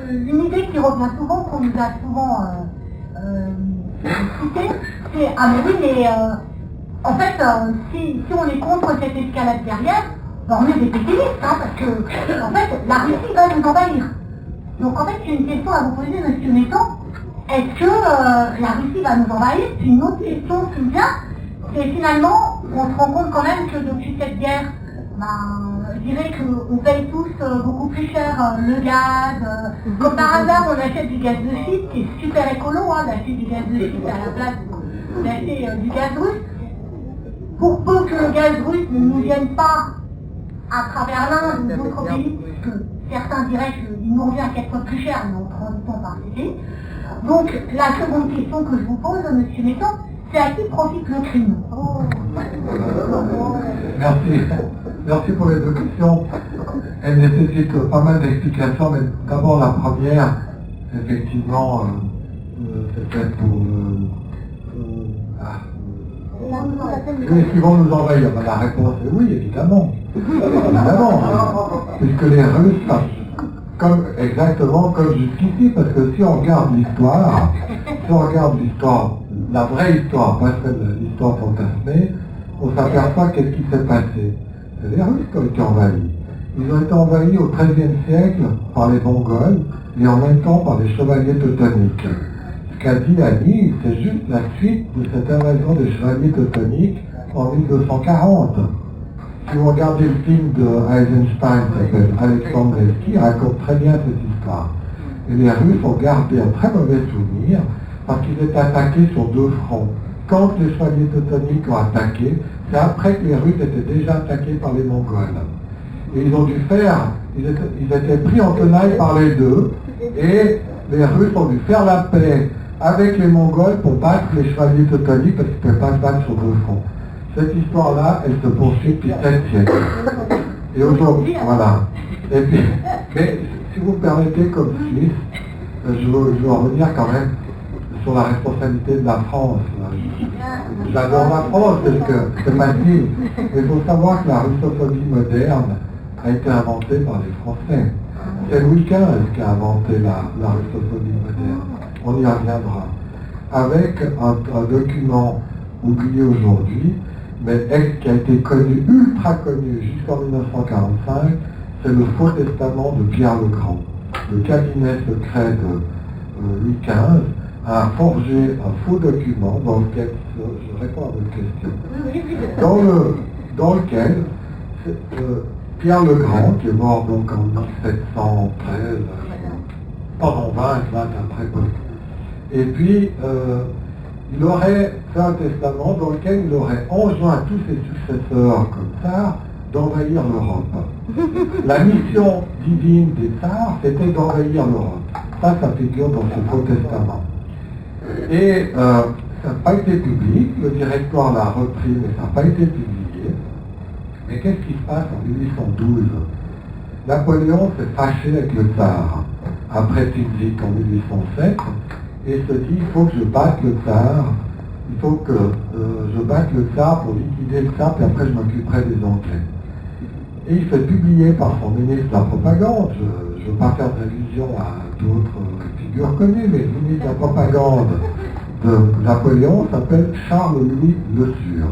une idée qui revient souvent, qu'on nous a souvent citée, c'est ah mais oui, mais en fait, si on est contre cette escalade derrière, ben, on est des pétinistes, hein, parce que en fait, la Russie va nous envahir. Donc en fait, j'ai une question à vous poser, monsieur Metton. Est-ce que la Russie va nous envahir? Puis une autre question qui me vient, c'est finalement, on se rend compte quand même que depuis cette guerre, je dirais qu'on paye tous beaucoup plus cher le gaz. Comme par hasard, on achète du gaz de schiste, qui est super écolo, hein, d'acheter du gaz de schiste à la place d'acheter du gaz russe. Pour peu que le gaz russe ne nous vienne pas à travers l'Inde ou d'autres pays, que certains diraient qu'il nous revient 4 fois plus cher, mais en transitant par ces pays. Donc, la seconde question que je vous pose, monsieur Metton, c'est à qui profite le crime? Merci. Merci pour les deux questions. Elles nécessitent pas mal d'explications, mais d'abord la première, effectivement, c'est peut-être pour... Est-ce qu'ils vont nous envahir? La réponse est oui, évidemment. Évidemment, puisque les Russes, exactement comme jusqu'ici, parce que si on regarde l'histoire, la vraie histoire, pas l'histoire fantasmée, on s'aperçoit qu'est-ce qui s'est passé. C'est les Russes qui ont été envahis. Ils ont été envahis au XIIIe siècle par les Mongols et en même temps par les chevaliers teutoniques. Ce qu'a dit Annie, c'est juste la suite de cette invasion des chevaliers teutoniques en 1240. Si vous regardez le film de Eisenstein qui s'appelle Alexandre Nevsky, il raconte très bien cette histoire. Et les Russes ont gardé un très mauvais souvenir parce qu'ils étaient attaqués sur 2 fronts. Quand les chevaliers teutoniques ont attaqué, c'est après que les Russes étaient déjà attaqués par les Mongols. Et ils ont dû ils étaient pris en tenaille par les deux, et les Russes ont dû faire la paix avec les Mongols pour battre les chevaliers teutoniques parce qu'ils ne pouvaient pas se battre sur 2 fronts. Cette histoire-là, elle se poursuit depuis 7 siècles. Et aujourd'hui, voilà. Et puis, mais si vous me permettez, comme Suisse, je veux revenir quand même sur la responsabilité de la France. J'adore la France parce que c'est facile. Mais il faut savoir que la russophobie moderne a été inventée par les Français. C'est Louis XV qui a inventé la russophobie moderne. On y reviendra. Avec un document oublié aujourd'hui, mais qui a été connu, ultra connu, jusqu'en 1945, c'est le Faux Testament de Pierre le Grand. Le cabinet secret de Louis XV a forgé un faux document dans lequel, je réponds à votre question, dans lequel Pierre le Grand, qui est mort donc en 1713, pardon, 20 après, et puis il aurait fait un testament dans lequel il aurait enjoint à tous ses successeurs comme tsars d'envahir l'Europe. La mission divine des tsars, c'était d'envahir l'Europe. Ça figure dans ce faux testament. Et ça n'a pas été public, le directoire l'a repris, mais ça n'a pas été publié. Mais qu'est-ce qui se passe en 1812? Napoléon s'est fâché avec le tsar, après Tilsit en 1807, et se dit, il faut que je batte le tsar, il faut que je batte le tsar pour liquider le tsar, puis après je m'occuperai des Anglais. Et il fait publier par son ministre de la propagande, je ne veux pas faire d'allusion à d'autres figures connues, mais le ministre de la propagande de Napoléon s'appelle Charles-Louis Le Sure.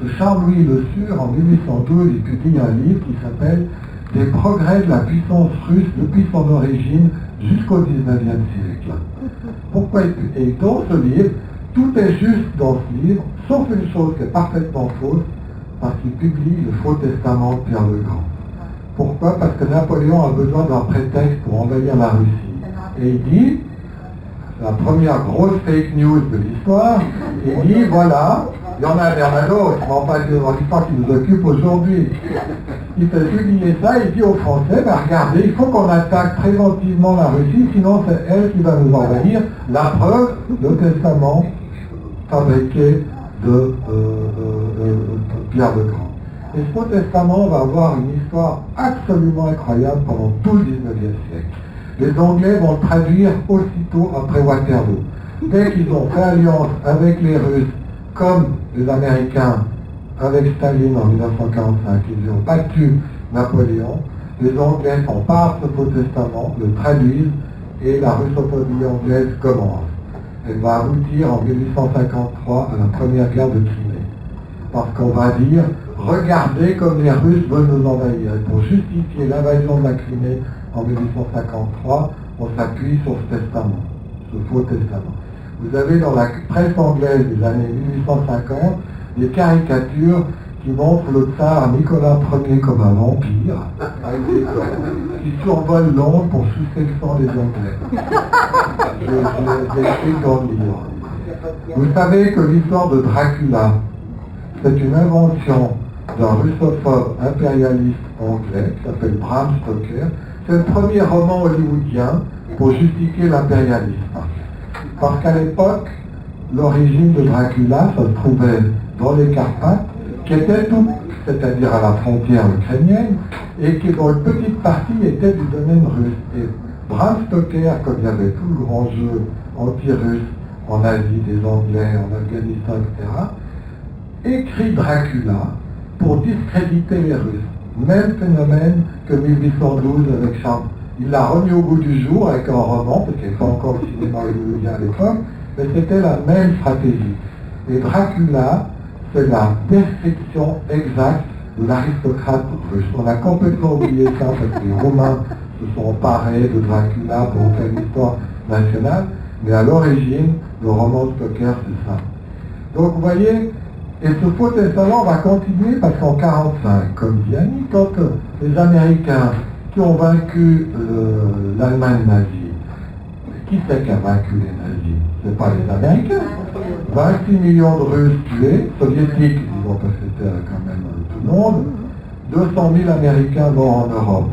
Ce Charles-Louis Le Sure, en 1812, il publie un livre qui s'appelle « Des progrès de la puissance russe depuis son origine jusqu'au XIXe siècle ». Pourquoi Et dans ce livre, tout est juste dans ce livre, sauf une chose qui est parfaitement fausse, parce qu'il publie le Faux Testament de Pierre le Grand. Pourquoi? Parce que Napoléon a besoin d'un prétexte pour envahir la Russie. Et il dit, la première grosse fake news de l'histoire, il dit, voilà, il y en a d'autres, mais enfin c'est l'histoire qui nous occupe aujourd'hui. Il fait publier ça, il dit aux Français, ben regardez, il faut qu'on attaque préventivement la Russie, sinon c'est elle qui va nous envahir. La preuve, le testament fabriqué de Pierre le Grand. Et ce faux testament va avoir une histoire absolument incroyable pendant tout le XIXe siècle. Les Anglais vont le traduire aussitôt après Waterloo. Dès qu'ils ont fait alliance avec les Russes, comme les Américains avec Staline en 1945, ils ont battu Napoléon, les Anglais s'emparent de ce faux testament, le traduisent et la russophobie anglaise commence. Elle va aboutir en 1853 à la première guerre de Crimée. Parce qu'on va dire, regardez comme les Russes veulent nous envahir. Et pour justifier l'invasion de la Crimée en 1853, on s'appuie sur ce testament, ce faux testament. Vous avez dans la presse anglaise des années 1850 des caricatures qui montrent le tsar Nicolas Ier comme un vampire, avec des cornes, qui survole Londres pour sucer le sang des Anglais. Je l'ai écrit dans le livre. Vous savez que l'histoire de Dracula, c'est une invention d'un russophobe impérialiste anglais qui s'appelle Bram Stoker. C'est le premier roman hollywoodien pour justifier l'impérialisme. Parce qu'à l'époque, l'origine de Dracula, ça se trouvait dans les Carpates, qui était tout, c'est-à-dire à la frontière ukrainienne, et qui dans une petite partie était du domaine russe. Et Bram Stoker, comme il y avait tout le grand jeu anti-russe en Asie, des Anglais, en Afghanistan, etc., écrit Dracula pour discréditer les Russes. Même phénomène que 1812 avec Charles. Il l'a remis au goût du jour avec un roman, parce qu'il n'y avait pas encore le cinéma hollywoodien à l'époque, mais c'était la même stratégie. Et Dracula, c'est la description exacte de l'aristocrate russe. On a complètement oublié ça parce que les Romains se sont emparés de Dracula pour faire l'histoire nationale, mais à l'origine, le roman de Stoker, c'est ça. Donc vous voyez, et ce faux testament va continuer parce qu'en 1945, comme dit Annie, quand les Américains qui ont vaincu l'Allemagne nazie, qui c'est qui a vaincu les nazis? Ce n'est pas les Américains. 26 millions de Russes tués, soviétiques, disons parce que c'était quand même tout le monde, 200 000 Américains morts en Europe.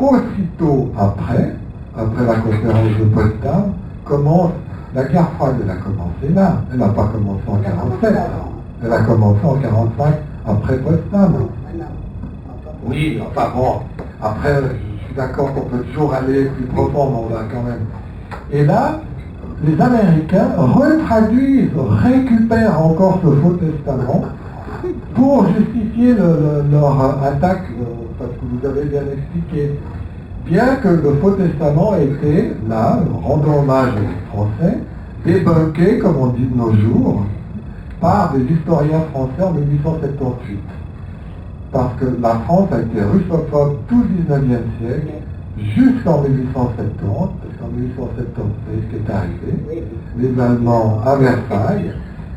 Aussitôt après la conférence de Potsdam, commence la guerre froide. Elle a commencé là, elle n'a pas commencé en 1947, elle a commencé en 1945 après Potsdam. Oui, enfin bon, après je suis d'accord qu'on peut toujours aller plus profond, mais on va quand même. Et là, les Américains retraduisent, récupèrent encore ce faux testament pour justifier leur attaque, parce que vous avez bien expliqué. Bien que le faux testament ait été, là, rendant hommage aux Français, débunké, comme on dit de nos jours, par des historiens français en 1878. Parce que la France a été russophobe tout le 19e siècle, jusqu'en 1870, parce qu'en 1870, c'est ce qui est arrivé, les Allemands à Versailles,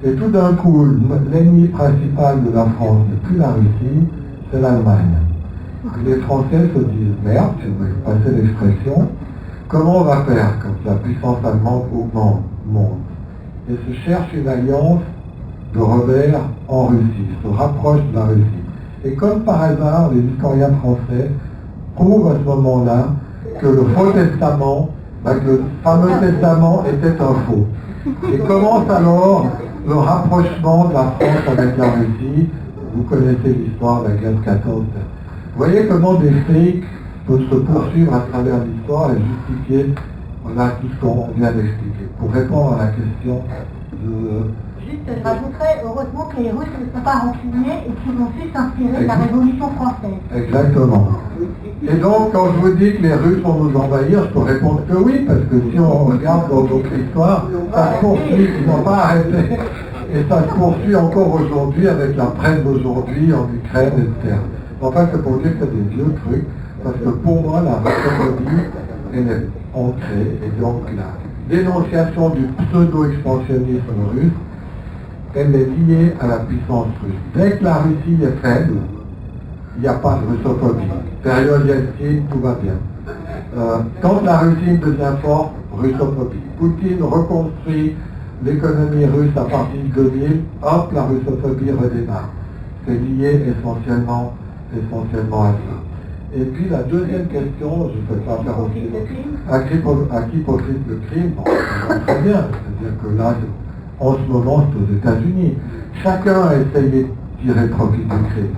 et tout d'un coup, l'ennemi principal de la France n'est plus la Russie, c'est l'Allemagne. Les Français se disent, merde, je vais passer l'expression, comment on va faire quand la puissance allemande monte? Et se cherche une alliance de rebelles en Russie, se rapproche de la Russie. Et comme par hasard, les historiens français prouvent à ce moment-là que le faux testament, que le fameux testament était un faux. Et commence alors le rapprochement de la France avec la Russie. Vous connaissez l'histoire de la guerre de 14. Vous voyez comment des fakes peuvent se poursuivre à travers l'histoire et justifier tout ce qu'on vient d'expliquer. Pour répondre à la question de... Juste, je rajouterais, heureusement que les Russes ne sont pas rancuniers et qu'ils ont su s'inspirer de la Révolution française. Exactement. Et donc, quand je vous dis que les Russes vont nous envahir, je peux répondre que oui, parce que si on regarde dans notre histoire, ça se poursuit, ils n'ont pas arrêté, et ça se poursuit encore aujourd'hui avec la presse d'aujourd'hui en Ukraine, etc. Enfin, c'est pour dire que c'est des vieux trucs, parce que pour moi, la russophobie, elle est ancrée, et donc la dénonciation du pseudo-expansionnisme russe, elle est liée à la puissance russe. Dès que la Russie est faible, il n'y a pas de russophobie. Période Yeltsin, tout va bien. Quand la Russie devient forte, russophobie. Poutine reconstruit l'économie russe à partir de 2000, hop, la russophobie redémarre. C'est lié essentiellement à ça. Et puis la deuxième question, je ne peux pas faire aussi... À qui profite le crime? Bon, ça va très bien, c'est-à-dire que là, en ce moment, c'est aux États-Unis. Chacun a essayé de tirer profit du crime.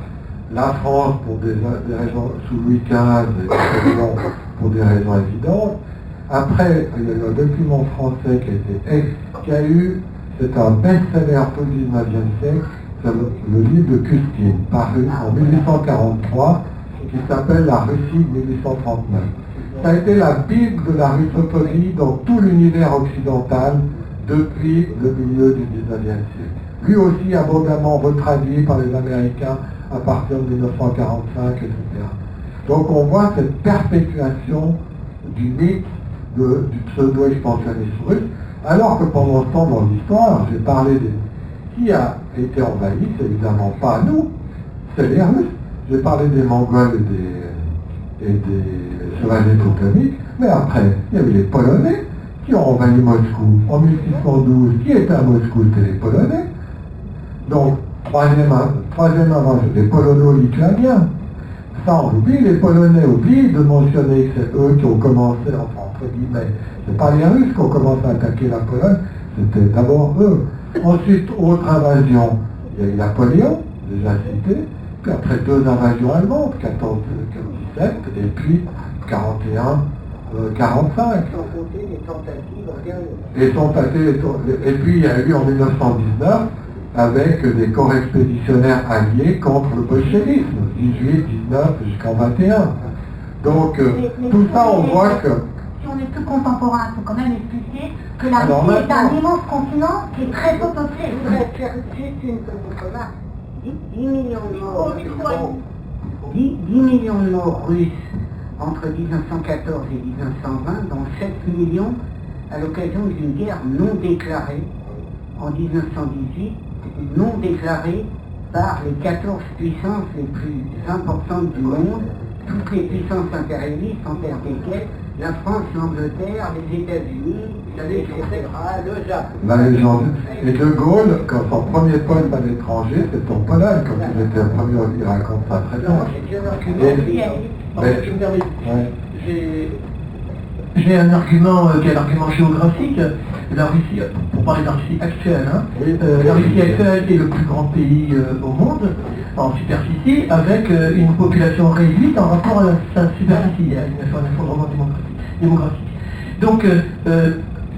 La France pour des raisons sous Louis XV, pour des raisons évidentes. Après, il y a un document français qui a eu, c'est un best-seller tout le 19e siècle, c'est le livre de Custine, paru en 1843, qui s'appelle La Russie de 1839. Ça a été la Bible de la russophobie dans tout l'univers occidental depuis le milieu du 19e siècle. Lui aussi abondamment retraduit par les Américains à partir de 1945, etc. Donc on voit cette perpétuation du mythe du pseudo-expansionnisme russe, alors que pendant ce temps dans l'histoire, j'ai parlé de qui a été envahi, c'est évidemment pas nous, c'est les Russes. J'ai parlé des Mongols et des chevaliers teutoniques, mais après, il y avait les Polonais qui ont envahi Moscou en 1612. Qui était à Moscou? C'était les Polonais. Donc, troisième invasion, les Polono-Lituaniens. Ça, on oublie, les Polonais oublient de mentionner que c'est eux qui ont commencé, enfin, entre guillemets, c'est pas les Russes qui ont commencé à attaquer la Pologne, c'était d'abord eux. Ensuite, autre invasion, il y a eu Napoléon, déjà cité, puis après deux invasions allemandes, 14-17, et puis 41-45. Et puis il y a eu en 1919, avec des corps expéditionnaires alliés contre le bolchevisme, 18, 19 jusqu'en 21. Donc tout ça, on voit que... Si on est plus contemporain, il faut quand même expliquer que la Russie est un immense continent qui est très peu peuplé. Je voudrais faire juste une petite remarque. 10 millions de morts russes entre 1914 et 1920, dont 7 millions à l'occasion d'une guerre non déclarée en 1918, non déclarée par les 14 puissances les plus importantes du monde, toutes les puissances impérialistes, envers lesquelles la France, l'Angleterre, les États-Unis, etc., le Japon. La légende. Et De Gaulle, quand son premier poste à l'étranger, c'est en Pologne, comme il était le premier, il raconte ça très bien. Je me permets. J'ai un argument qui est l'argument géographique. La Russie, pour parler de la Russie actuelle, la Russie actuelle est le plus grand pays au monde en superficie, avec une population réduite en rapport à sa superficie, il y a un effondrement démographique. Donc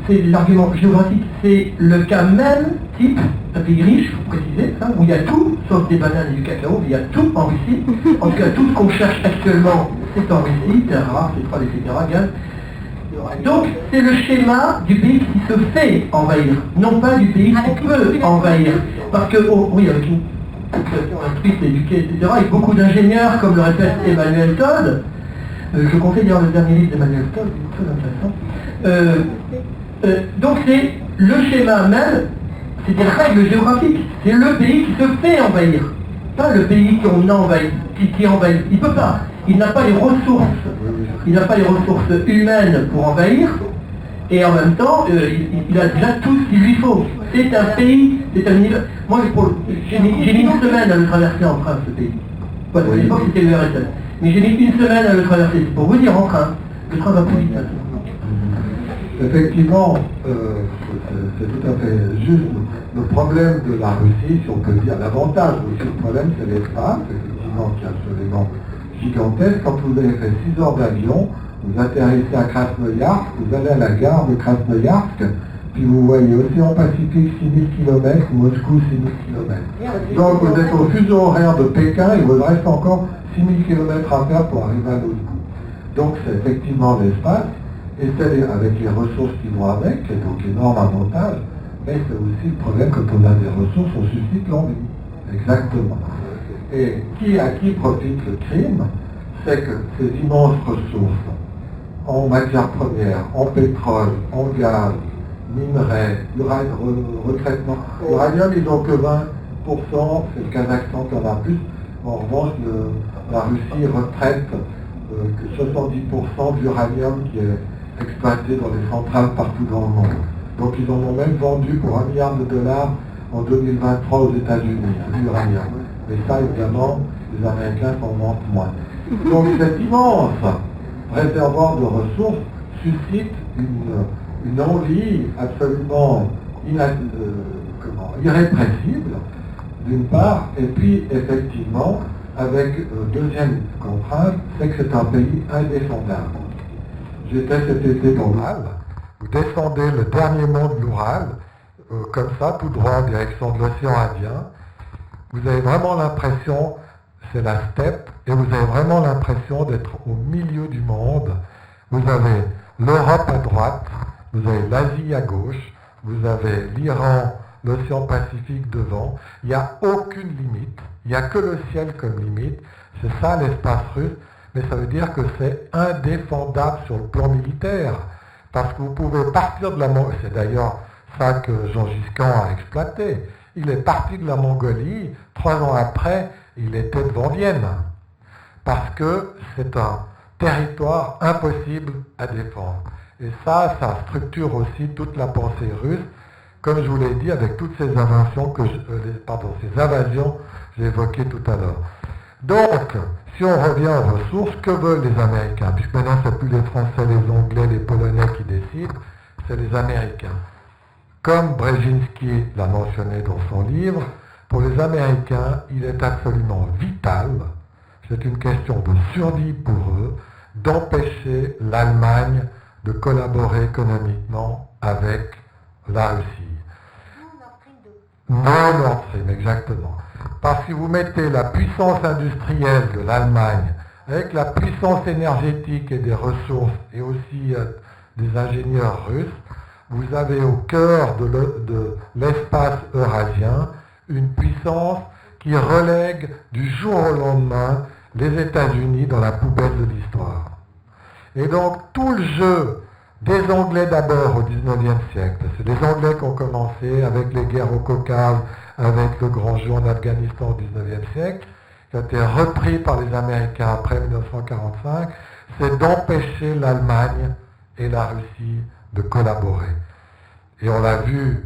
c'est l'argument géographique, c'est le cas même type d'un pays riche, il faut préciser, où il y a tout, sauf des bananes et du cacao, mais il y a tout en Russie. En tout cas, tout ce qu'on cherche actuellement, c'est en Russie, terres rares, pétrole, etc., gaz. Donc, c'est le schéma du pays qui se fait envahir, non pas du pays qui peut envahir. Parce que, oui, avec une population instruite, éduquée, etc., et beaucoup d'ingénieurs, comme le répète Emmanuel Todd, je conseille d'ailleurs le dernier livre d'Emmanuel Todd, c'est très intéressant. Donc, c'est le schéma même, c'est des règles géographiques, c'est le pays qui se fait envahir, pas le pays qu'on envahit, qui envahit. Il ne peut pas. Il n'a pas les ressources, humaines pour envahir, et en même temps, il a déjà tout ce qu'il lui faut. C'est un pays, c'est un univers. Moi, j'ai mis une semaine à le traverser en train, ce pays. Voilà, à l'époque, c'était l'URSS. Mais j'ai mis une semaine à le traverser. C'est pour vous dire, en train, le train va plus vite. Effectivement, c'est tout à fait juste. Le problème de la Russie, si on peut dire, l'avantage aussi, le problème, c'est l'espace, effectivement, qui est absolument gigantesque. Quand vous avez fait 6 heures d'avion, vous atterrissez à Krasnoïarsk, vous allez à la gare de Krasnoïarsk, puis vous voyez Océan Pacifique 6000 km, Moscou 6000 km. Donc vous êtes au fuseau horaire de Pékin, il vous reste encore 6000 km à faire pour arriver à l'autre bout. Donc c'est effectivement l'espace, et c'est avec les ressources qui vont avec, et donc énorme avantage, mais c'est aussi le problème quand on a des ressources, on suscite l'envie. Exactement. Et à qui profite le crime, c'est que ces immenses ressources en matières premières, en pétrole, en gaz, minerais, retraitement. L'uranium, ils n'ont que 20%, c'est le Kazakhstan qui en a plus. En revanche, la Russie retraite 70% d'uranium qui est exploité dans les centrales partout dans le monde. Donc ils en ont même vendu pour $1 milliard en 2023 aux États-Unis, l'uranium. Mais ça, évidemment, les Américains s'en mentent moins. Donc cet immense réservoir de ressources suscite une envie absolument irrépressible, d'une part, et puis effectivement, avec deuxième contrainte, c'est que c'est un pays indéfendable. J'étais cet été dans l'Ural, vous descendez le dernier mont de l'Ural, comme ça, tout droit en direction de l'océan Indien. Vous avez vraiment l'impression, c'est la steppe, et vous avez vraiment l'impression d'être au milieu du monde, Vous avez l'Europe à droite, vous avez l'Asie à gauche, vous avez l'Iran, l'océan Pacifique devant. Il n'y a aucune limite, il n'y a que le ciel comme limite. C'est ça l'espace russe, mais ça veut dire que c'est indéfendable sur le plan militaire. Parce que vous pouvez partir de la Mongolie, c'est d'ailleurs ça que Jean Giscard a exploité. Il est parti de la Mongolie, 3 ans après, il était devant Vienne. Parce que c'est un territoire impossible à défendre. Et ça structure aussi toute la pensée russe, comme je vous l'ai dit, avec toutes ces invasions ces invasions que j'ai évoquées tout à l'heure. Donc, si on revient aux ressources, que veulent les Américains? Puisque maintenant, ce n'est plus les Français, les Anglais, les Polonais qui décident, c'est les Américains. Comme Brzezinski l'a mentionné dans son livre, pour les Américains, il est absolument vital, c'est une question de survie pour eux, d'empêcher l'Allemagne de collaborer économiquement avec la Russie. Non, Nord Stream, exactement. Parce que si vous mettez la puissance industrielle de l'Allemagne avec la puissance énergétique et des ressources et aussi des ingénieurs russes, vous avez au cœur de l'espace eurasien une puissance qui relègue du jour au lendemain les États-Unis dans la poubelle de l'histoire. Et donc tout le jeu des Anglais d'abord au XIXe siècle, c'est les Anglais qui ont commencé avec les guerres au Caucase, avec le grand jeu en Afghanistan au XIXe siècle, qui a été repris par les Américains après 1945, c'est d'empêcher l'Allemagne et la Russie de collaborer. Et on l'a vu,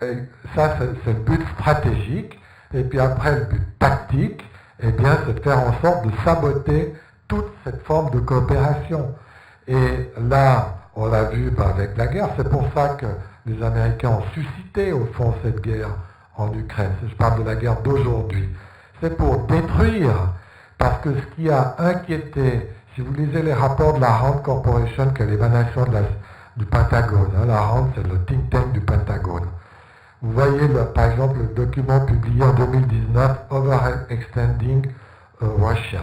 et ça c'est le but stratégique, et puis après le but tactique, eh bien c'est de faire en sorte de saboter toute cette forme de coopération. Et là, on l'a vu avec la guerre, c'est pour ça que les Américains ont suscité au fond cette guerre en Ukraine. Je parle de la guerre d'aujourd'hui. C'est pour détruire, parce que ce qui a inquiété, si vous lisez les rapports de la Rand Corporation, qui est l'émanation du Pentagone, la Rand c'est le think tank du Pentagone. Vous voyez par exemple le document publié en 2019, Overextending Russia,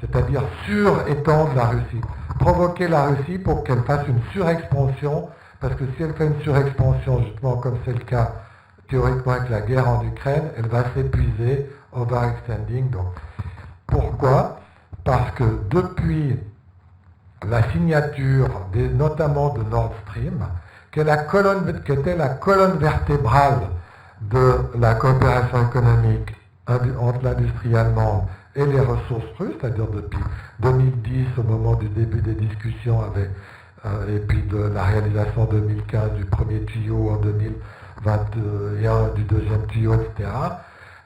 c'est-à-dire surétendre la Russie, provoquer la Russie pour qu'elle fasse une surexpansion, parce que si elle fait une surexpansion, justement comme c'est le cas théoriquement avec la guerre en Ukraine, elle va s'épuiser, overextending. Donc, pourquoi? Parce que depuis la signature, notamment de Nord Stream, qui était la colonne vertébrale de la coopération économique entre l'industrie allemande et les ressources russes, c'est-à-dire depuis 2010, au moment du début des discussions et puis de la réalisation en 2015 du premier tuyau, en 2021 du deuxième tuyau, etc.,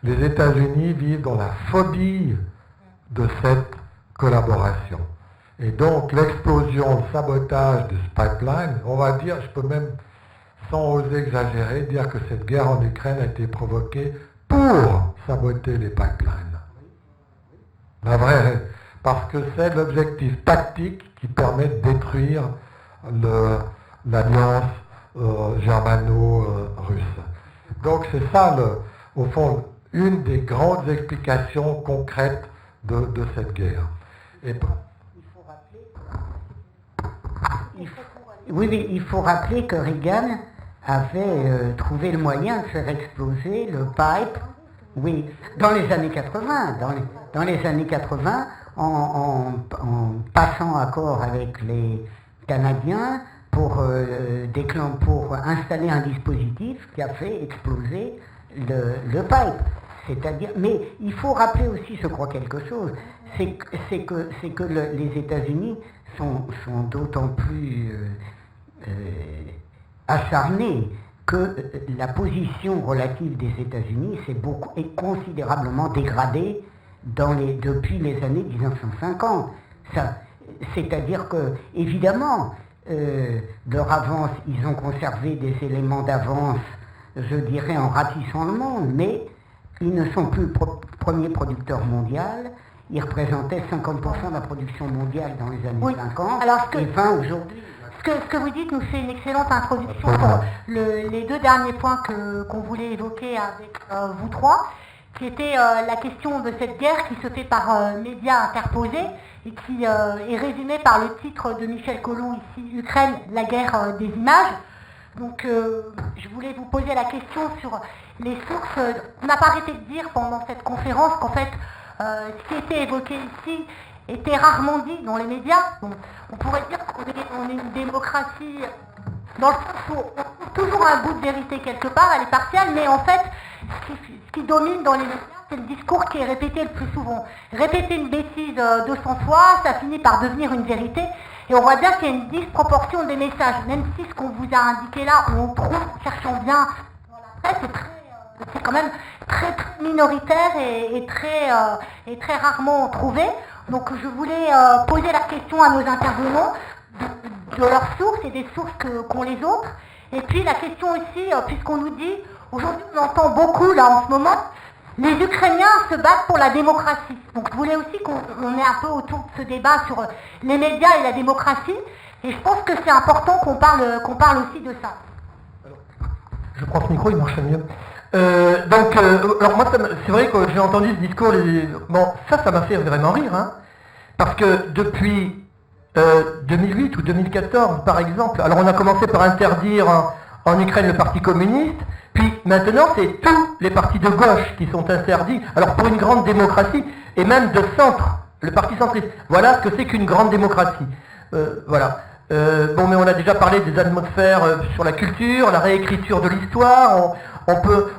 les États-Unis vivent dans la phobie de cette collaboration. Et donc l'explosion, le sabotage de ce pipeline, on va dire, je peux même, sans oser exagérer, dire que cette guerre en Ukraine a été provoquée pour saboter les pipelines. La vraie, parce que c'est l'objectif tactique qui permet de détruire l'alliance germano-russe. Donc c'est ça, au fond, une des grandes explications concrètes de cette guerre. Et, il faut rappeler que Reagan avait trouvé le moyen de faire exploser le pipe, dans les années 80, dans les années 80, en passant accord avec les Canadiens pour installer un dispositif qui a fait exploser le pipe. C'est-à-dire, mais il faut rappeler aussi, je crois, quelque chose, c'est que les États-Unis sont d'autant plus acharnés que la position relative des États-Unis est considérablement dégradée depuis les années 1950. C'est-à-dire que, évidemment, leur avance, ils ont conservé des éléments d'avance, je dirais, en ratissant le monde, mais ils ne sont plus le premier producteur mondial. Ils représentaient 50% de la production mondiale dans les années 50, Alors, et 20 aujourd'hui. Ce que vous dites nous fait une excellente introduction pour les deux derniers points qu'on voulait évoquer avec vous trois, qui était la question de cette guerre qui se fait par médias interposés et qui est résumée par le titre de Michel Collomb ici, Ukraine, la guerre des images. Donc je voulais vous poser la question sur les sources. On n'a pas arrêté de dire pendant cette conférence qu'en fait, ce qui était évoqué ici était rarement dit dans les médias. Donc, on pourrait dire qu'on est une démocratie dans le sens où on trouve toujours un bout de vérité quelque part, elle est partielle, mais en fait, ce qui domine dans les médias, c'est le discours qui est répété le plus souvent. Répéter une bêtise 200 fois, ça finit par devenir une vérité. Et on voit bien qu'il y a une disproportion des messages, même si ce qu'on vous a indiqué là, on trouve, en cherchant bien dans la presse, c'est quand même très, très minoritaire et très rarement trouvé. Donc je voulais poser la question à nos intervenants de leurs sources et des sources qu'ont les autres. Et puis la question aussi, puisqu'on nous dit, aujourd'hui on entend beaucoup là en ce moment, les Ukrainiens se battent pour la démocratie. Donc je voulais aussi qu'on ait un peu autour de ce débat sur les médias et la démocratie. Et je pense que c'est important qu'on parle aussi de ça. Je prends ce micro, il marche mieux. Alors moi, c'est vrai que j'ai entendu ce discours, bon, ça m'a fait vraiment rire, hein, parce que depuis 2008 ou 2014, par exemple, alors on a commencé par interdire en Ukraine le Parti communiste, puis maintenant c'est tous les partis de gauche qui sont interdits, alors pour une grande démocratie, et même de centre, le Parti centriste, voilà ce que c'est qu'une grande démocratie, voilà. Bon, mais on a déjà parlé des atmosphères sur la culture, la réécriture de l'histoire,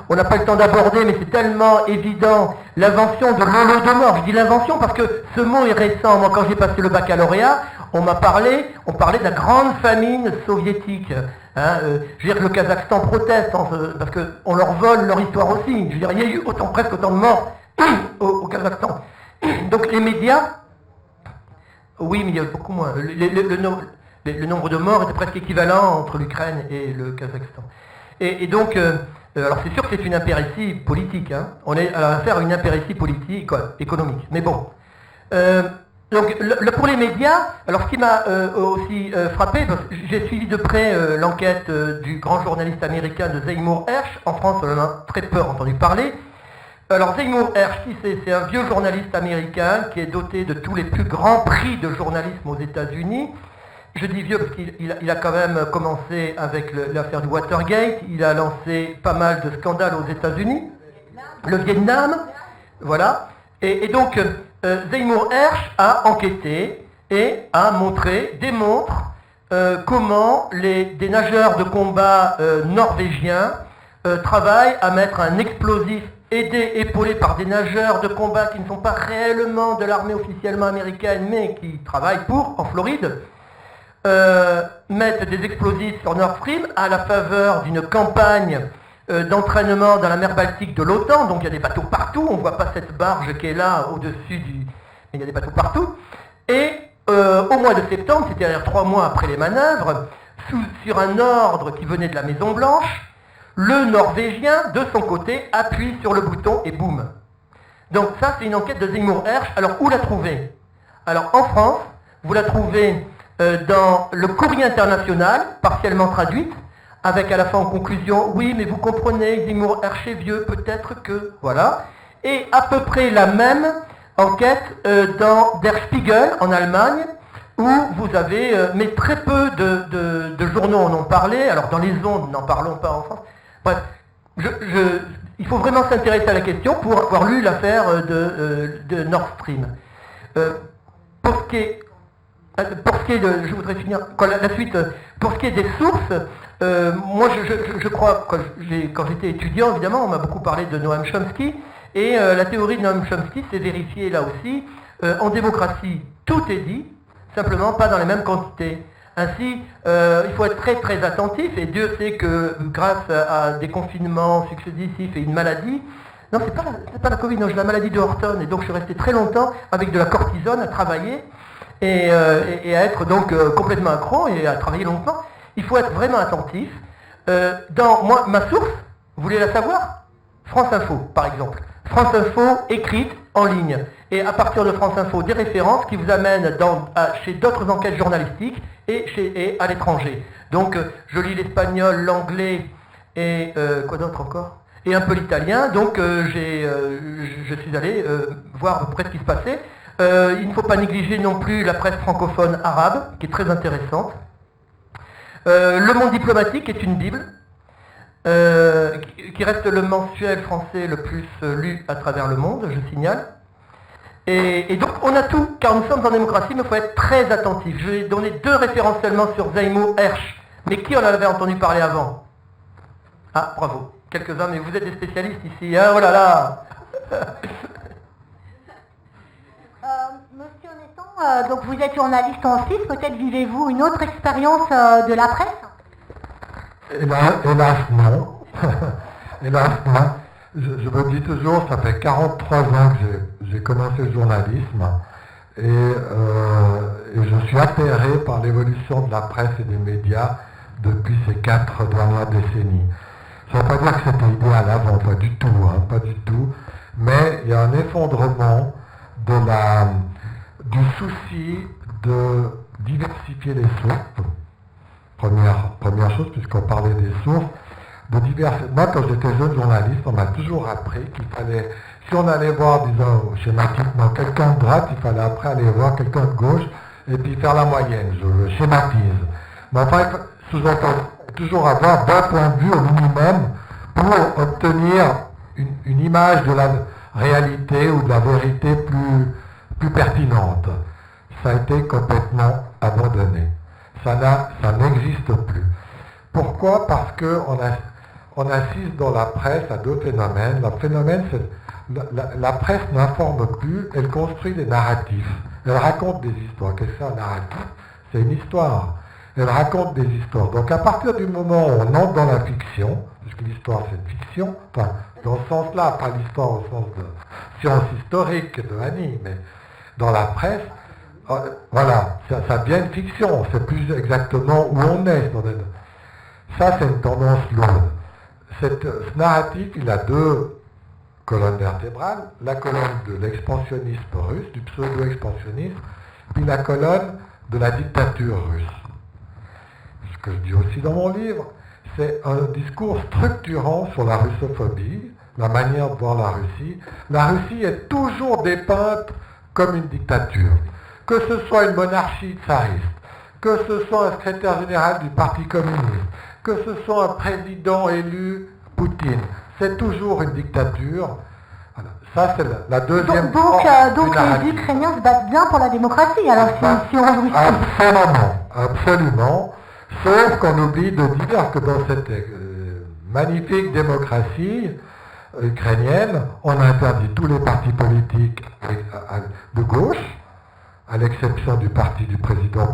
on n'a pas le temps d'aborder, mais c'est tellement évident, l'invention de l'Holodomor. Je dis l'invention parce que ce mot est récent. Moi, quand j'ai passé le baccalauréat, on parlait de la grande famine soviétique. Hein, je veux dire que le Kazakhstan proteste parce qu'on leur vole leur histoire aussi. Je veux dire, il y a eu presque autant de morts au Kazakhstan. Donc les médias, oui, mais il y a beaucoup moins. Le nombre de morts était presque équivalent entre l'Ukraine et le Kazakhstan. Et donc, alors c'est sûr que c'est une impéritie politique, hein. On est à faire une impéritie politique, quoi, économique. Mais bon. Donc, pour les médias, alors ce qui m'a aussi frappé, parce que j'ai suivi de près l'enquête du grand journaliste américain de Seymour Hersh. En France, on en a très peu entendu parler. Alors Seymour Hersh, c'est un vieux journaliste américain qui est doté de tous les plus grands prix de journalisme aux États-Unis. Je dis vieux parce qu'il a quand même commencé avec l'affaire du Watergate, il a lancé pas mal de scandales aux États-Unis, le Vietnam, voilà. Et donc Seymour Hersh a enquêté et démontre comment des nageurs de combat norvégiens travaillent à mettre un explosif épaulé par des nageurs de combat qui ne sont pas réellement de l'armée officiellement américaine, mais qui travaillent en Floride, mettre des explosifs sur Nord Stream à la faveur d'une campagne d'entraînement dans la mer Baltique de l'OTAN. Donc il y a des bateaux partout, on ne voit pas cette barge qui est là au-dessus mais il y a des bateaux partout. Et au mois de septembre, c'est-à-dire 3 mois après les manœuvres, sur un ordre qui venait de la Maison Blanche, le Norvégien, de son côté, appuie sur le bouton et boum. Donc ça, c'est une enquête de Seymour Hersh. Alors où la trouver? Alors en France, vous la trouvez dans le Courrier international, partiellement traduite, avec à la fin en conclusion, oui, mais vous comprenez, Seymour Hersh est vieux, peut-être que, voilà. Et à peu près la même enquête dans Der Spiegel, en Allemagne, où vous avez, mais très peu de journaux en ont parlé, alors dans les ondes, n'en parlons pas en France. Bref, il faut vraiment s'intéresser à la question pour avoir lu l'affaire de Nord Stream. Pour ce qui est je voudrais finir la suite. Pour ce qui est des sources, moi je crois, quand j'étais étudiant, évidemment, on m'a beaucoup parlé de Noam Chomsky, et la théorie de Noam Chomsky s'est vérifiée là aussi. En démocratie, tout est dit, simplement pas dans les mêmes quantités. Ainsi, il faut être très très attentif, et Dieu sait que grâce à des confinements successifs et une maladie, non, c'est pas la Covid, non, j'ai la maladie de Horton, et donc je suis resté très longtemps avec de la cortisone à travailler, et à être donc complètement accro et à travailler longtemps. Il faut être vraiment attentif. Ma source, vous voulez la savoir? France Info, par exemple. France Info écrite en ligne. Et à partir de France Info, des références qui vous amènent chez d'autres enquêtes journalistiques et à l'étranger. Donc, je lis l'espagnol, l'anglais et quoi d'autre encore? et un peu l'italien, donc je suis allé voir à peu près ce qui se passait. Il ne faut pas négliger non plus la presse francophone arabe, qui est très intéressante. Le Monde diplomatique est une bible, qui reste le mensuel français le plus lu à travers le monde, je signale. Et donc on a tout, car nous sommes en démocratie, mais il faut être très attentif. Je vais donner 2 références seulement sur Seymour Hersh. Mais qui en avait entendu parler avant? Ah, bravo, quelques-uns, mais vous êtes des spécialistes ici, hein, oh là là. Monsieur Nesson, donc vous êtes journaliste en Suisse, peut-être vivez-vous une autre expérience de la presse? Hélas, non. Hélas, non. Je me dis toujours, ça fait 43 ans que j'ai commencé le journalisme et je suis atterré par l'évolution de la presse et des médias depuis ces 4 dernières décennies. Ça ne veut pas dire que c'était idéal avant, pas du tout, hein, pas du tout, mais il y a un effondrement du souci de diversifier les sources. Première chose, puisqu'on parlait des sources, moi, quand j'étais jeune journaliste, on m'a toujours appris qu'il fallait, si on allait voir, disons, schématiquement, quelqu'un de droite, il fallait après aller voir quelqu'un de gauche, et puis faire la moyenne, je schématise. Mais enfin, sous-entendu, toujours avoir 2 points de vue au minimum pour obtenir une image de la réalité ou de la vérité plus pertinente. Ça a été complètement abandonné. Ça n'existe plus. Pourquoi? Parce qu'on assiste dans la presse à 2 phénomènes. Le phénomène, c'est la presse n'informe plus, elle construit des narratifs. Elle raconte des histoires. Qu'est-ce que c'est un narratif? C'est une histoire. Elle raconte des histoires. Donc à partir du moment où on entre dans la fiction, puisque l'histoire c'est une fiction, enfin dans ce sens-là, pas l'histoire au sens de science historique de Annie, mais dans la presse, voilà, ça devient une fiction, on ne sait plus exactement où on est. Ça c'est une tendance lourde. Ce narratif, il a 2 colonnes vertébrales, la colonne de l'expansionnisme russe, du pseudo-expansionnisme, puis la colonne de la dictature russe. Ce que je dis aussi dans mon livre, c'est un discours structurant sur la russophobie, la manière de voir la Russie. La Russie est toujours dépeinte comme une dictature. Que ce soit une monarchie tsariste, que ce soit un secrétaire général du Parti communiste, que ce soit un président élu, Poutine, c'est toujours une dictature. Voilà. Ça, c'est la deuxième Donc les Ukrainiens se battent bien pour la démocratie, alors si on réfléchit. Absolument. Sauf qu'on oublie de dire que dans cette magnifique démocratie ukrainienne, on interdit tous les partis politiques de gauche, à l'exception du parti du président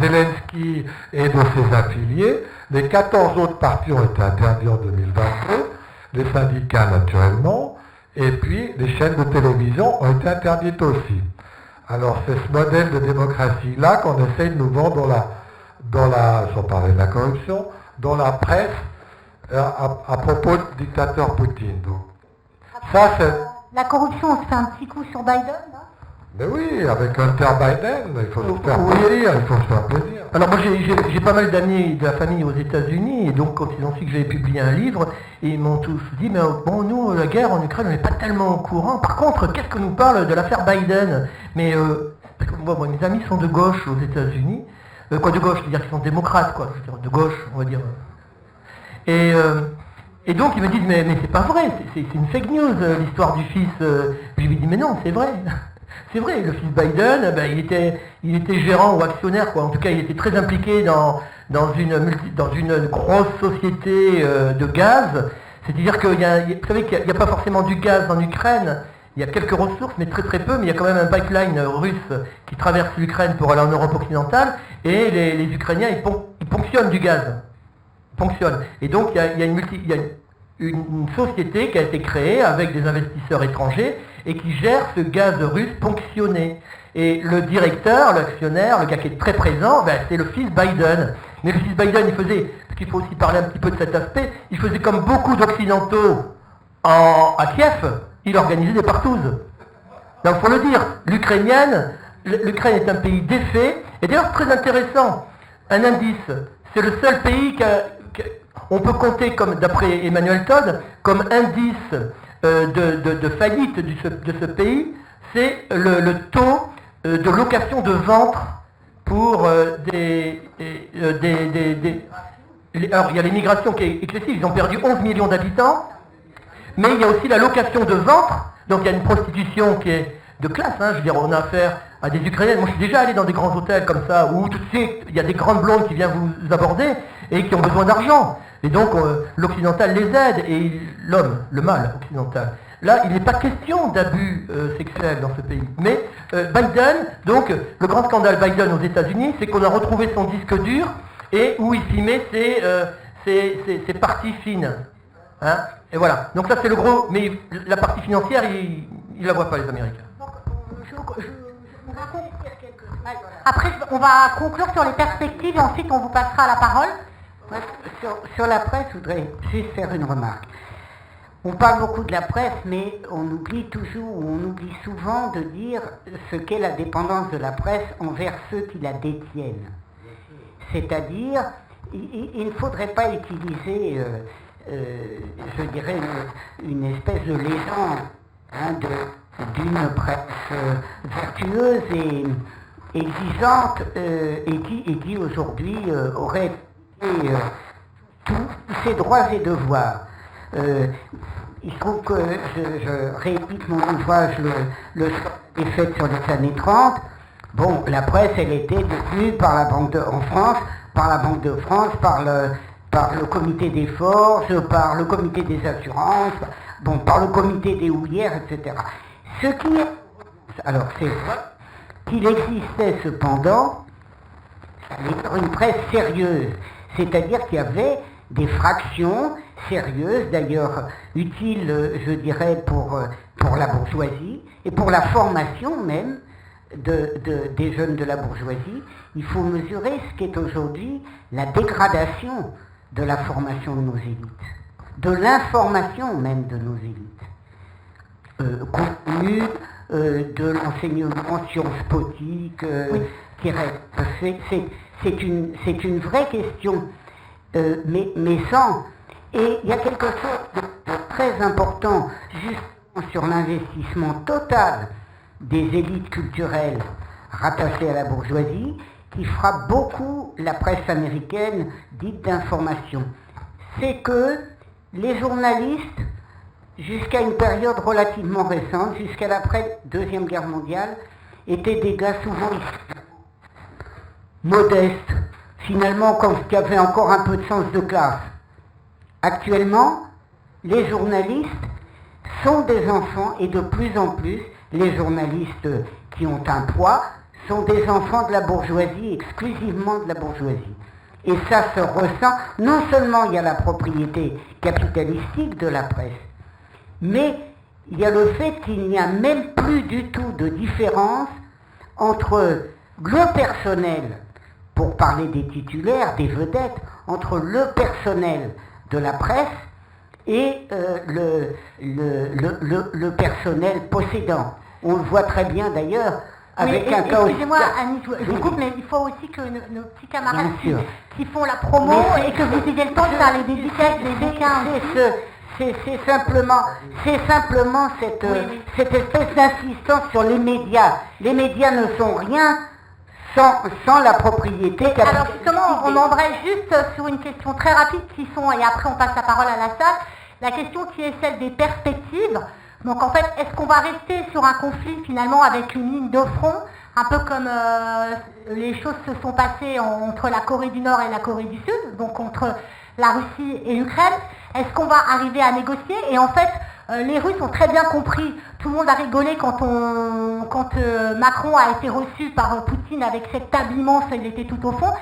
Zelensky et de ses affiliés. Les 14 autres partis ont été interdits en 2022, les syndicats naturellement, et puis les chaînes de télévision ont été interdites aussi. Alors c'est ce modèle de démocratie-là qu'on essaye de nous vendre sans parler de la corruption, dans la presse à propos du dictateur Poutine. Donc, ça, c'est... La corruption, on se fait un petit coup sur Biden, là? Mais oui, avec Hunter Biden, il faut se faire plaisir, il faut se faire plaisir. Alors moi j'ai pas mal d'amis de la famille aux États-Unis, et donc quand ils ont su que j'avais publié un livre, ils m'ont tous dit, mais bon, nous, la guerre en Ukraine, on n'est pas tellement au courant. Par contre, qu'est-ce que nous parle de l'affaire Biden? Mais parce que moi, mes amis sont de gauche aux États-Unis. Quoi de gauche? C'est-à-dire qu'ils sont démocrates, quoi. Je veux dire, de gauche, on va dire. Et donc ils me disent, mais c'est pas vrai, c'est une fake news, l'histoire du fils. Je lui dis, mais non, c'est vrai. C'est vrai, le fils Biden, il était gérant ou actionnaire, quoi. En tout cas, il était très impliqué dans une grosse société de gaz. C'est-à-dire que vous savez qu'il n'y a pas forcément du gaz en Ukraine. Il y a quelques ressources, mais très très peu. Mais il y a quand même un pipeline russe qui traverse l'Ukraine pour aller en Europe occidentale. Et les Ukrainiens, ils ponctionnent du gaz. Ponctionnent. Et donc, il y a une société qui a été créée avec des investisseurs étrangers et qui gère ce gaz russe ponctionné. Et le directeur, l'actionnaire, le gars qui est très présent, c'est le fils Biden. Mais le fils Biden, il faisait, parce qu'il faut aussi parler un petit peu de cet aspect, il faisait comme beaucoup d'occidentaux à Kiev, il organisait des partouzes. Donc il faut le dire, l'Ukraine est un pays défait, et d'ailleurs très intéressant, un indice, c'est le seul pays on peut compter, comme d'après Emmanuel Todd, comme indice de faillite de ce pays, c'est le taux de location de ventre pour alors il y a l'immigration qui est excessive, ils ont perdu 11 millions d'habitants, mais il y a aussi la location de ventre, donc il y a une prostitution qui est de classe, hein, je veux dire, on a affaire à des Ukrainiennes. Moi je suis déjà allé dans des grands hôtels comme ça, où tout de suite il y a des grandes blondes qui viennent vous aborder et qui ont besoin d'argent. Et donc l'occidental les aide, et l'homme, le mâle occidental. Là, il n'est pas question d'abus sexuels dans ce pays. Mais Biden, donc le grand scandale Biden aux États-Unis, c'est qu'on a retrouvé son disque dur et où il filmait ses parties fines. Hein, et voilà. Donc ça c'est le gros, mais la partie financière, il la voit pas les Américains. Après, on va conclure sur les perspectives et ensuite on vous passera la parole. Ouais, sur la presse, je voudrais juste faire une remarque. On parle beaucoup de la presse, mais on oublie souvent de dire ce qu'est la dépendance de la presse envers ceux qui la détiennent. C'est-à-dire, il ne faudrait pas utiliser, je dirais, une espèce de légende d'une presse vertueuse et exigeante et qui aujourd'hui aurait tous ses droits et devoirs. Il se trouve que je réédite mon ouvrage le est fait sur les années 30. Bon, la presse, elle était détenue par la en France, par la Banque de France, par le comité des forges, par le comité des assurances, bon, par le comité des houillères, etc. Ce qui est... Alors, c'est vrai qu'il existait cependant une presse sérieuse, c'est-à-dire qu'il y avait des fractions sérieuses, d'ailleurs utiles, je dirais, pour la bourgeoisie et pour la formation même des jeunes de la bourgeoisie. Il faut mesurer ce qu'est aujourd'hui la dégradation de la formation de nos élites, de l'information même de nos élites, compte tenu de l'enseignement sciences politiques, qui reste. C'est une vraie question, mais sans. Et il y a quelque chose de très important, justement sur l'investissement total des élites culturelles rattachées à la bourgeoisie, qui frappe beaucoup la presse américaine dite d'information. C'est que les journalistes, jusqu'à une période relativement récente, jusqu'à l'après-Deuxième Guerre mondiale, étaient des gars souvent modestes, finalement, qui avaient encore un peu de sens de classe. Actuellement, les journalistes sont des enfants, et de plus en plus, les journalistes qui ont un poids sont des enfants de la bourgeoisie, exclusivement de la bourgeoisie. Et ça se ressent, non seulement il y a la propriété capitalistique de la presse, mais il y a le fait qu'il n'y a même plus du tout de différence entre le personnel, pour parler des titulaires, des vedettes, entre le personnel de la presse et le personnel possédant. On le voit très bien d'ailleurs avec un cas aussi... Excusez-moi Annie, je vous coupe, mais il faut aussi que nos petits camarades qui font la promo et que vous ayez le temps de faire les dédicaces des bouquins. C'est simplement cette espèce d'insistance sur les médias. Les médias ne sont rien sans la propriété. Alors justement, on embraye juste sur une question très rapide et après on passe la parole à la salle, la question qui est celle des perspectives. Donc en fait, est-ce qu'on va rester sur un conflit finalement avec une ligne de front, un peu comme les choses se sont passées entre la Corée du Nord et la Corée du Sud, donc entre la Russie et l'Ukraine? Est-ce qu'on va arriver à négocier? Et en fait, les Russes ont très bien compris, tout le monde a rigolé quand Macron a été reçu par Poutine avec cette table immense, il était tout au fond.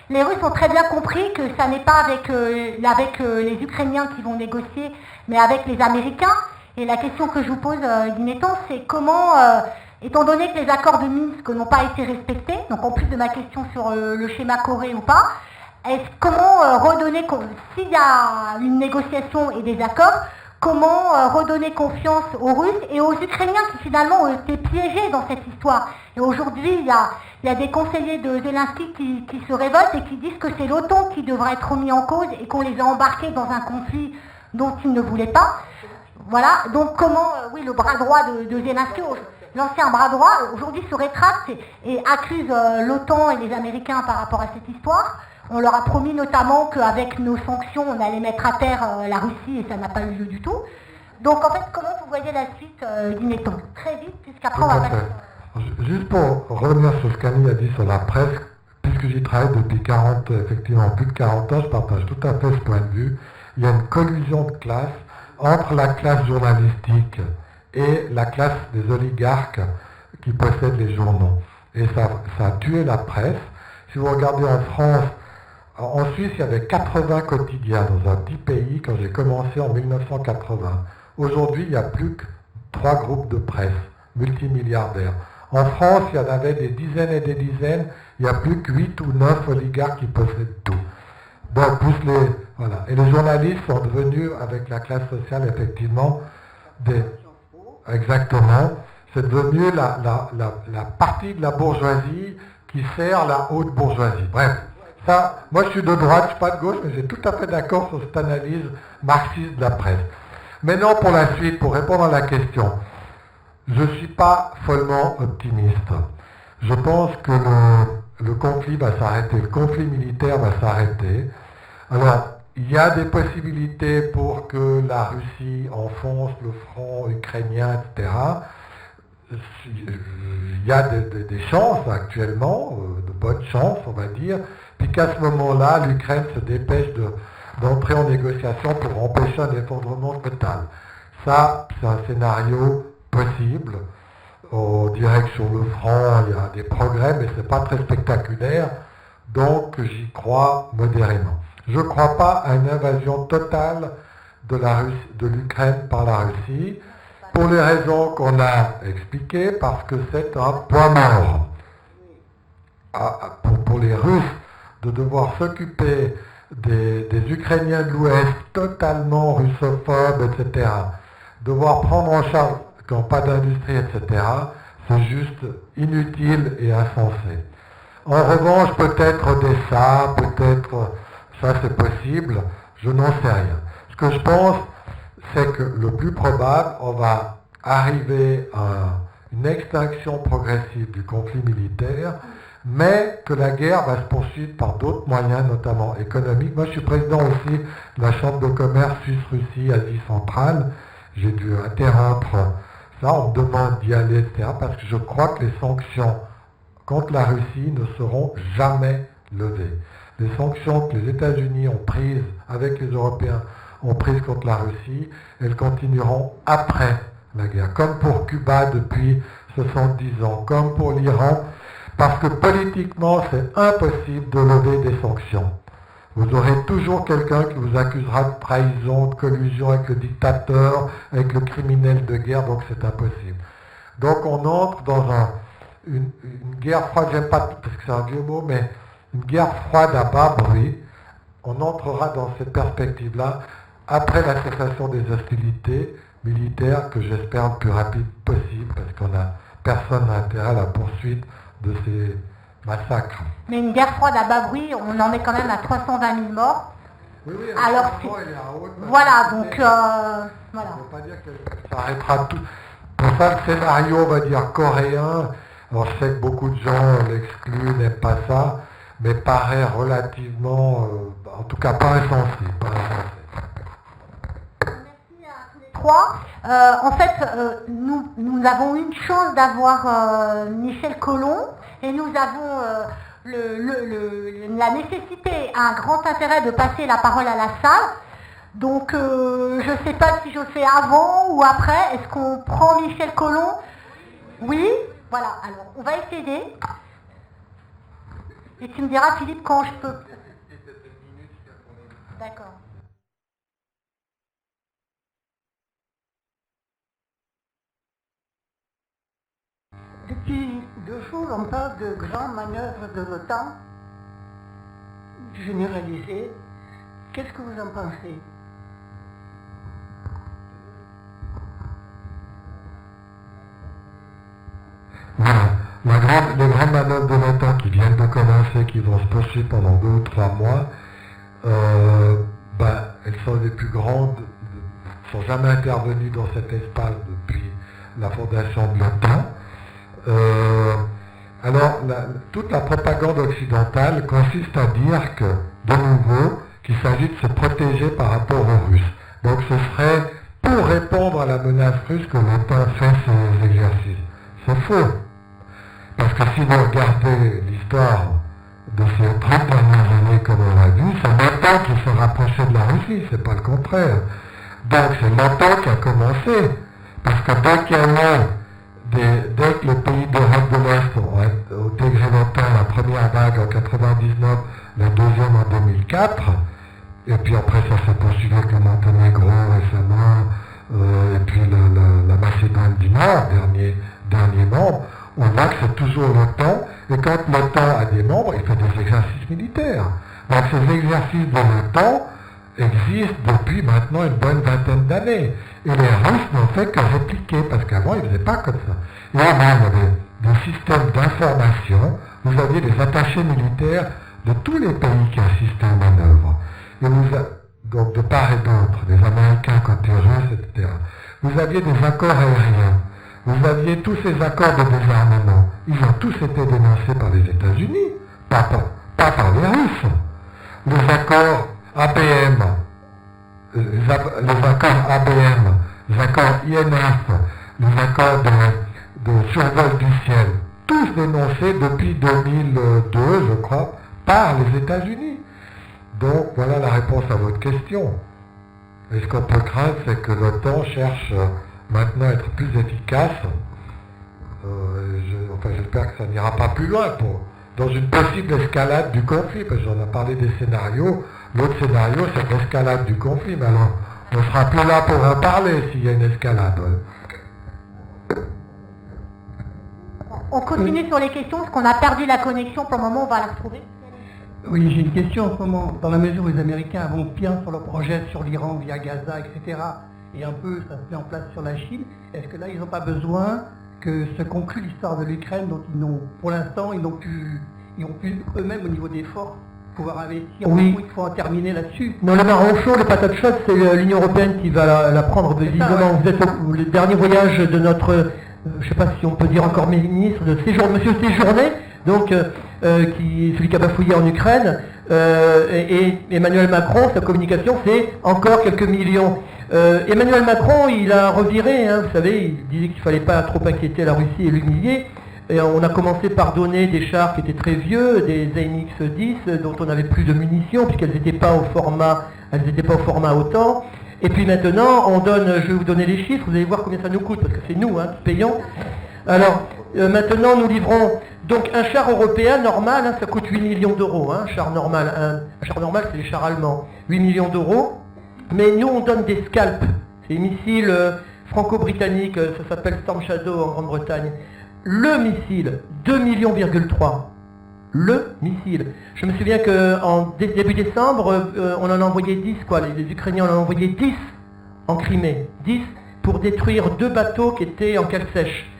Les Russes ont très bien compris que ça n'est pas avec les Ukrainiens qui vont négocier, mais avec les Américains. Et la question que je vous pose, Guinétan, c'est comment, étant donné que les accords de Minsk n'ont pas été respectés, donc en plus de ma question sur le schéma Corée ou pas, comment redonner, s'il y a une négociation et des accords, comment redonner confiance aux Russes et aux Ukrainiens qui finalement ont été piégés dans cette histoire. Et aujourd'hui, il y a des conseillers de Zelensky qui se révoltent et qui disent que c'est l'OTAN qui devrait être mis en cause et qu'on les a embarqués dans un conflit dont ils ne voulaient pas. Voilà, donc comment, oui, le bras droit de Zelensky, l'ancien bras droit, aujourd'hui se rétracte et accuse l'OTAN et les Américains par rapport à cette histoire. On leur a promis notamment qu'avec nos sanctions, on allait mettre à terre la Russie et ça n'a pas eu lieu du tout. Donc en fait, comment vous voyez la suite d'Ineton? Très vite, puisqu'après on va passer... Juste pour revenir sur ce qu'Annie a dit sur la presse, puisque j'y travaille depuis effectivement plus de 40 ans, je partage tout à fait ce point de vue. Il y a une collusion de classes entre la classe journalistique et la classe des oligarques qui possèdent les journaux. Et ça a tué la presse. Si vous regardez en France, en Suisse, il y avait 80 quotidiens dans un petit pays quand j'ai commencé en 1980. Aujourd'hui, il n'y a plus que 3 groupes de presse multimilliardaires. En France, il y en avait des dizaines et des dizaines, il n'y a plus que 8 ou 9 oligarques qui possèdent tout. Donc, voilà. Et les journalistes sont devenus, avec la classe sociale, effectivement, exactement, c'est devenu la partie de la bourgeoisie qui sert la haute bourgeoisie. Bref, ça, moi je suis de droite, je suis pas de gauche, mais j'ai tout à fait d'accord sur cette analyse marxiste de la presse. Maintenant, pour la suite, pour répondre à la question, je ne suis pas follement optimiste. Je pense que le conflit va s'arrêter, le conflit militaire va s'arrêter. Alors, il y a des possibilités pour que la Russie enfonce le front ukrainien, etc. Il y a des chances actuellement, de bonnes chances, on va dire, puis qu'à ce moment-là, l'Ukraine se dépêche d'entrer en négociation pour empêcher un effondrement total. Ça, c'est un scénario possible. On dirait que sur le front, il y a des progrès, mais ce n'est pas très spectaculaire, donc j'y crois modérément. Je ne crois pas à une invasion totale de l'Ukraine par la Russie, pour les raisons qu'on a expliquées, parce que c'est un point mort. Pour les Russes, de devoir s'occuper des Ukrainiens de l'Ouest totalement russophobes, etc., devoir prendre en charge, qui n'ont pas d'industrie, etc., c'est juste inutile et insensé. En revanche, peut-être Odessa, peut-être, ça c'est possible, je n'en sais rien. Ce que je pense, c'est que le plus probable, on va arriver à une extinction progressive du conflit militaire, mais que la guerre va se poursuivre par d'autres moyens, notamment économiques. Moi, je suis président aussi de la Chambre de commerce Suisse-Russie, Asie centrale. J'ai dû interrompre ça, on me demande d'y aller, etc., parce que je crois que les sanctions contre la Russie ne seront jamais levées. Les sanctions que les États-Unis ont prises avec les Européens ont prises contre la Russie, elles continueront après la guerre, comme pour Cuba depuis 70 ans, comme pour l'Iran, parce que politiquement, c'est impossible de lever des sanctions. Vous aurez toujours quelqu'un qui vous accusera de trahison, de collusion avec le dictateur, avec le criminel de guerre, donc c'est impossible. Donc on entre dans une guerre froide, j'aime pas parce que c'est un vieux mot, mais une guerre froide à bas bruit. On entrera dans cette perspective-là après la cessation des hostilités militaires, que j'espère le plus rapide possible, parce personne n'a intérêt à la poursuite de ces massacres. Mais une guerre froide à bas bruit, on en est quand même à 320 000 morts. Oui, alors voilà, donc voilà. On ne peut pas dire que ça arrêtera tout. Pour ça, le scénario, on va dire coréen, alors je sais que beaucoup de gens l'excluent, n'aiment pas ça, mais paraît relativement, en tout cas pas insensé. Merci à tous les trois. En fait, nous avons eu une chance d'avoir Michel Collomb, et nous avons la nécessité, un grand intérêt de passer la parole à la salle. Donc je ne sais pas si je fais avant ou après. Est-ce qu'on prend Michel Collomb? Oui. Voilà, alors on va essayer. Et tu me diras, Philippe, quand je peux. D'accord. Depuis 2 jours, on parle de grandes manœuvres de l'OTAN généralisées. Qu'est-ce que vous en pensez? grandes manœuvres de l'OTAN qui viennent de commencer, qui vont se poursuivre pendant 2 ou 3 mois, elles sont les plus grandes, ne sont jamais intervenues dans cet espace depuis la fondation de l'OTAN. Toute la propagande occidentale consiste à dire que, de nouveau, qu'il s'agit de se protéger par rapport aux Russes. Donc ce serait pour répondre à la menace russe que l'OTAN fait ces exercices. C'est faux. Parce que si vous regardez l'histoire de ces 30 dernières années, comme on l'a vu, c'est l'OTAN qui se rapprochait de la Russie, c'est pas le contraire. Donc c'est l'OTAN qui a commencé. Parce que dès que les pays d'Europe de l'Est ont intégré l'OTAN, la première vague en 1999, la deuxième en 2004, et puis après ça s'est poursuivi avec le Monténégro récemment, et puis la Macédoine du Nord, dernier membre, on voit que c'est toujours l'OTAN, et quand l'OTAN a des membres, il fait des exercices militaires. Donc ces exercices de l'OTAN existent depuis maintenant une bonne vingtaine d'années. Et les Russes n'ont fait que répliquer, parce qu'avant ils ne faisaient pas comme ça. Et avant, il y avait des systèmes d'information, vous aviez des attachés militaires de tous les pays qui assistaient aux manœuvres. Et donc de part et d'autre, les Américains côté russe, etc. Vous aviez des accords aériens. Vous aviez tous ces accords de désarmement. Ils ont tous été dénoncés par les États-Unis, pas par les Russes. Les accords ABM, les accords ABM, les accords INF, les accords de survol du ciel, tous dénoncés depuis 2002, je crois, par les États-Unis. Donc voilà la réponse à votre question. Et ce qu'on peut craindre, c'est que l'OTAN cherche maintenant à être plus efficace. J'espère que ça n'ira pas plus loin dans une possible escalade du conflit, parce qu'on a parlé des scénarios. L'autre scénario, c'est l'escalade du conflit, mais alors on ne sera plus là pour en parler s'il y a une escalade. On continue sur les questions, parce qu'on a perdu la connexion, pour le moment on va la retrouver. Oui, j'ai une question en ce moment. Dans la mesure où les Américains avancent bien sur leur projet sur l'Iran via Gaza, etc., et un peu ça se met en place sur la Chine, est-ce que là ils n'ont pas besoin que se conclue l'histoire de l'Ukraine, dont pour l'instant ils ont pu eux-mêmes au niveau des forces pouvoir investir, oui. Il faut en terminer là-dessus. Non, le marron chaud, le patate chaude, c'est l'Union Européenne qui va la prendre visiblement. Vous êtes le dernier voyage de notre, je ne sais pas si on peut dire encore ministre, de Monsieur Séjourné, donc celui qui a bafouillé en Ukraine, et Emmanuel Macron, sa communication, c'est encore quelques millions. Emmanuel Macron, il a reviré, vous savez, il disait qu'il ne fallait pas trop inquiéter la Russie et l'humilier. Et on a commencé par donner des chars qui étaient très vieux, des AMX-10, dont on n'avait plus de munitions, puisqu'elles n'étaient pas au format OTAN. Et puis maintenant, je vais vous donner les chiffres, vous allez voir combien ça nous coûte, parce que c'est nous qui payons. Alors, maintenant, nous livrons donc un char européen normal, ça coûte 8 millions d'euros, un char normal. Un char normal, c'est les chars allemands, 8 millions d'euros. Mais nous, on donne des scalps, c'est des missiles franco-britanniques, ça s'appelle Storm Shadow en Grande-Bretagne. Le missile, 2,3 millions. Le missile. Je me souviens qu'en début décembre, on en a envoyé 10, les Ukrainiens en ont envoyé 10 en Crimée. 10 pour détruire 2 bateaux qui étaient en cale sèche.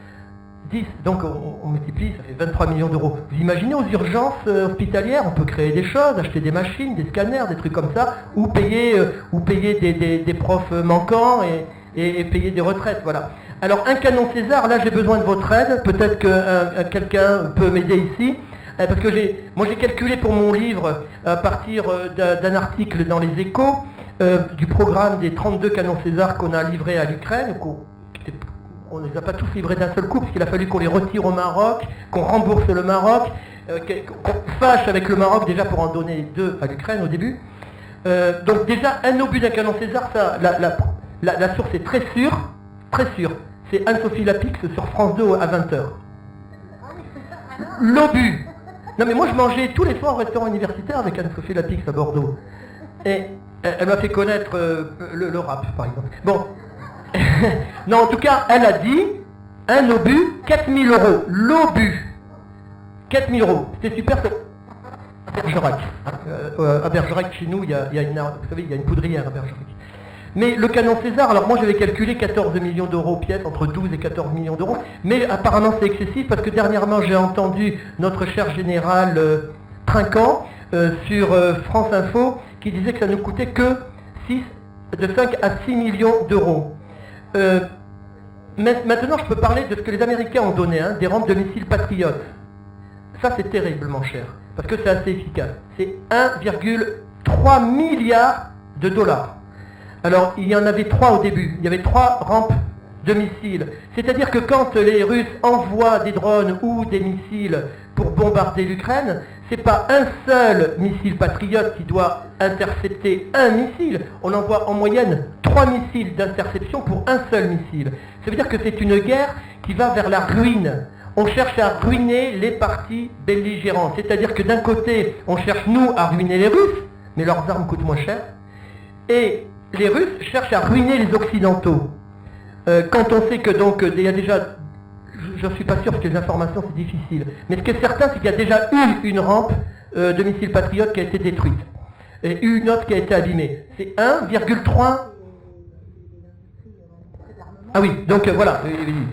10, donc on multiplie, ça fait 23 millions d'euros. Vous imaginez aux urgences hospitalières, on peut créer des choses, acheter des machines, des scanners, des trucs comme ça, ou payer des profs manquants et payer des retraites, voilà. Alors un canon César, là j'ai besoin de votre aide, peut-être que quelqu'un peut m'aider ici, parce que j'ai calculé pour mon livre, à partir d'un article dans les Échos, du programme des 32 canons César qu'on a livrés à l'Ukraine, on ne les a pas tous livrés d'un seul coup, parce qu'il a fallu qu'on les retire au Maroc, qu'on rembourse le Maroc, qu'on fâche avec le Maroc déjà pour en donner 2 à l'Ukraine au début. Donc déjà, un obus d'un canon César, ça, la source est très sûre, c'est Anne-Sophie Lapix sur France 2 à 20h. L'obus. Non mais moi je mangeais tous les soirs au restaurant universitaire avec Anne-Sophie Lapix à Bordeaux. Et elle m'a fait connaître le rap par exemple. Bon. Non, en tout cas, elle a dit un obus, 4 000 euros. L'obus, 4 000 euros. C'était super. À Bergerac. À Bergerac, chez nous, il y a une poudrière à Bergerac. Mais le canon César, alors moi j'avais calculé 14 millions d'euros pièce, entre 12 et 14 millions d'euros, mais apparemment c'est excessif parce que dernièrement j'ai entendu notre cher général Trinquant sur France Info qui disait que ça ne coûtait que de 5 à 6 millions d'euros. Maintenant je peux parler de ce que les Américains ont donné, hein, des rampes de missiles patriotes. Ça c'est terriblement cher, parce que c'est assez efficace. C'est 1,3 milliard de dollars. Alors, il y en avait 3 au début. Il y avait 3 rampes de missiles. C'est-à-dire que quand les Russes envoient des drones ou des missiles pour bombarder l'Ukraine, c'est pas un seul missile patriote qui doit intercepter un missile. On envoie en moyenne 3 missiles d'interception pour un seul missile. Ça veut dire que c'est une guerre qui va vers la ruine. On cherche à ruiner les parties belligérantes. C'est-à-dire que d'un côté, on cherche nous à ruiner les Russes, mais leurs armes coûtent moins cher. Et les Russes cherchent à ruiner les Occidentaux. Quand on sait que donc il y a déjà, je ne suis pas sûr parce que les informations c'est difficile, mais ce qui est certain c'est qu'il y a déjà eu une rampe de missiles patriotes qui a été détruite et une autre qui a été abîmée. C'est 1,3. Ah oui, donc voilà,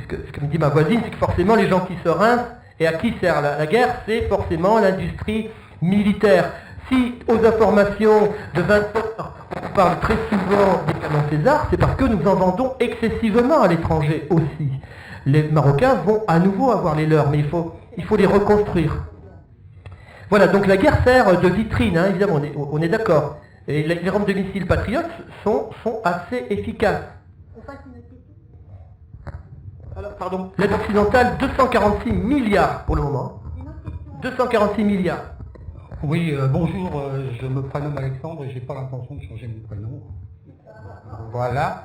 ce que me dit ma voisine, c'est que forcément les gens qui se rincent et à qui sert la guerre, c'est forcément l'industrie militaire. Si aux informations de 20 heures, on parle très souvent des canons César, c'est parce que nous en vendons excessivement à l'étranger aussi. Les Marocains vont à nouveau avoir les leurs, mais il faut les reconstruire. Voilà, donc la guerre sert de vitrine, hein, évidemment, on est d'accord. Et les rampes de missiles patriotes sont assez efficaces. Alors, pardon, l'aide occidentale, 246 milliards pour le moment. 246 milliards. Oui, bonjour, je me prénomme Alexandre et j'ai pas l'intention de changer mon prénom. Voilà.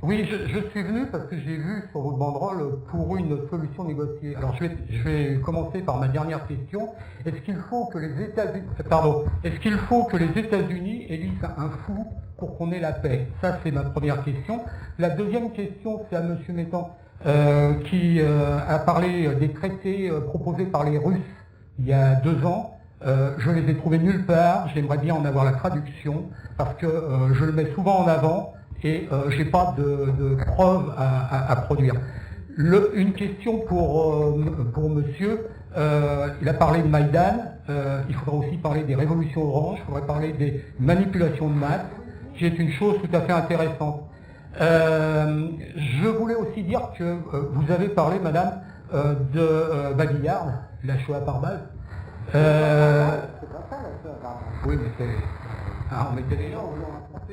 Oui, je suis venu parce que j'ai vu sur votre banderole pour une solution négociée. Alors je vais commencer par ma dernière question. Est-ce qu'il faut que les États-Unis élisent un fou pour qu'on ait la paix? Ça c'est ma première question. La deuxième question c'est à M. Métan qui a parlé des traités proposés par les Russes il y a 2 ans. Je les ai trouvés nulle part, j'aimerais bien en avoir la traduction, parce que je le mets souvent en avant et j'ai pas de preuves à produire. Une question pour monsieur, il a parlé de Maïdan, il faudra aussi parler des révolutions oranges, il faudrait parler des manipulations de masse, qui est une chose tout à fait intéressante. Je voulais aussi dire que vous avez parlé, madame, de Baguillard, la Shoah par balle. Oui, mais c'est... on mettait les gens,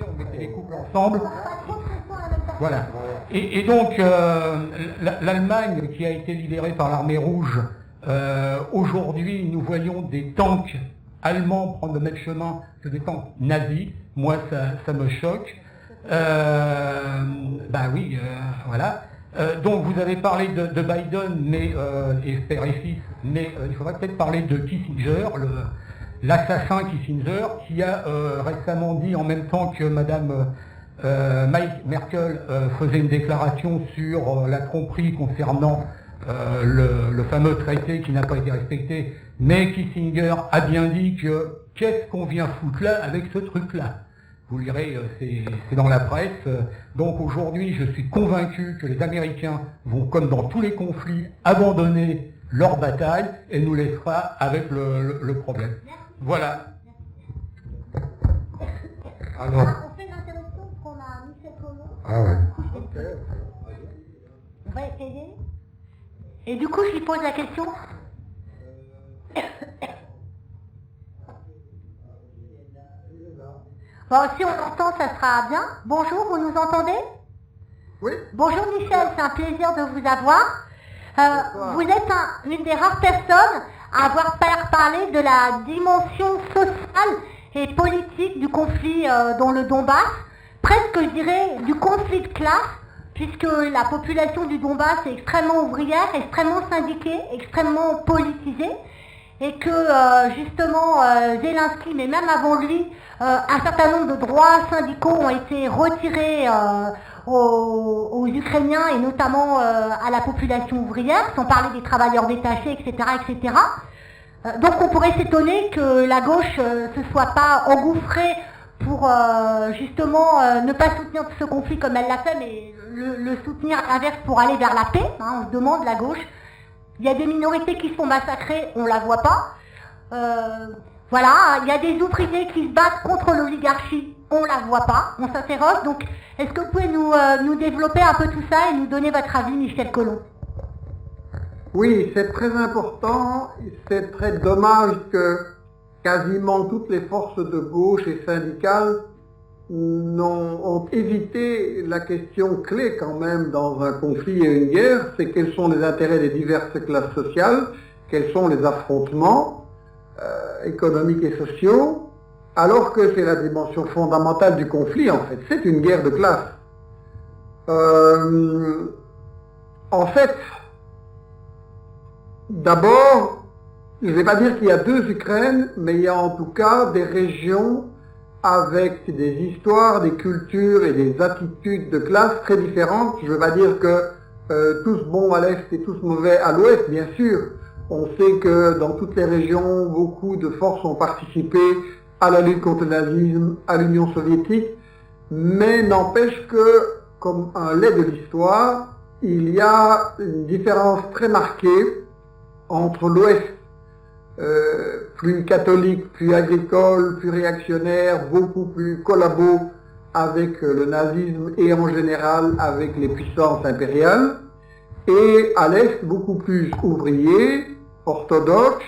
on mettait les couples ensemble. Voilà. Et donc, l'Allemagne qui a été libérée par l'armée rouge, aujourd'hui, nous voyons des tanks allemands prendre le même chemin que des tanks nazis. Moi, ça me choque. Oui, voilà. Donc vous avez parlé de Biden, mais et père et fils, mais il faudrait peut-être parler de Kissinger, l'assassin Kissinger, qui a récemment dit en même temps que Madame Merkel faisait une déclaration sur la tromperie concernant le fameux traité qui n'a pas été respecté, mais Kissinger a bien dit que qu'est-ce qu'on vient foutre là avec ce truc-là? Vous lirez, c'est dans la presse. Donc aujourd'hui, je suis convaincu que les Américains vont, comme dans tous les conflits, abandonner leur bataille et nous laissera avec le problème. Voilà. Alors. On fait une interruption parce qu'on a Michel Collomb. Ah ouais. On va essayer. Et du coup, je lui pose la question. Bon, si on entend, ça sera bien. Bonjour, vous nous entendez? Oui. Bonjour Michel, c'est un plaisir de vous avoir. Vous êtes une des rares personnes à avoir parlé de la dimension sociale et politique du conflit dans le Donbass, presque je dirais du conflit de classe, puisque la population du Donbass est extrêmement ouvrière, extrêmement syndiquée, extrêmement politisée, et que justement Zelensky, mais même avant lui, un certain nombre de droits syndicaux ont été retirés aux Ukrainiens et notamment à la population ouvrière, sans parler des travailleurs détachés, etc., etc. Donc on pourrait s'étonner que la gauche se soit pas engouffrée pour justement ne pas soutenir ce conflit comme elle l'a fait, mais le soutenir à l'inverse pour aller vers la paix. Hein, on se demande, la gauche. Il y a des minorités qui sont massacrées, on la voit pas. Voilà, il y a des ouvriers qui se battent contre l'oligarchie, on la voit pas, on s'interroge. Donc, est-ce que vous pouvez nous développer un peu tout ça et nous donner votre avis, Michel Collomb? Oui, c'est très important. C'est très dommage que quasiment toutes les forces de gauche et syndicales ont évité la question clé quand même dans un conflit et une guerre, c'est quels sont les intérêts des diverses classes sociales, quels sont les affrontements économiques et sociaux, alors que c'est la dimension fondamentale du conflit en fait, c'est une guerre de classe. En fait, d'abord, je ne vais pas dire qu'il y a deux Ukraines, mais il y a en tout cas des régions avec des histoires, des cultures et des attitudes de classe très différentes. Je ne veux pas dire que tous bons à l'Est et tous mauvais à l'Ouest, bien sûr. On sait que dans toutes les régions, beaucoup de forces ont participé à la lutte contre le nazisme, à l'Union soviétique, mais n'empêche que, comme un lait de l'histoire, il y a une différence très marquée entre l'Ouest, plus catholique, plus agricole, plus réactionnaire, beaucoup plus collabo avec le nazisme et en général avec les puissances impériales, et à l'Est beaucoup plus ouvrier, orthodoxe,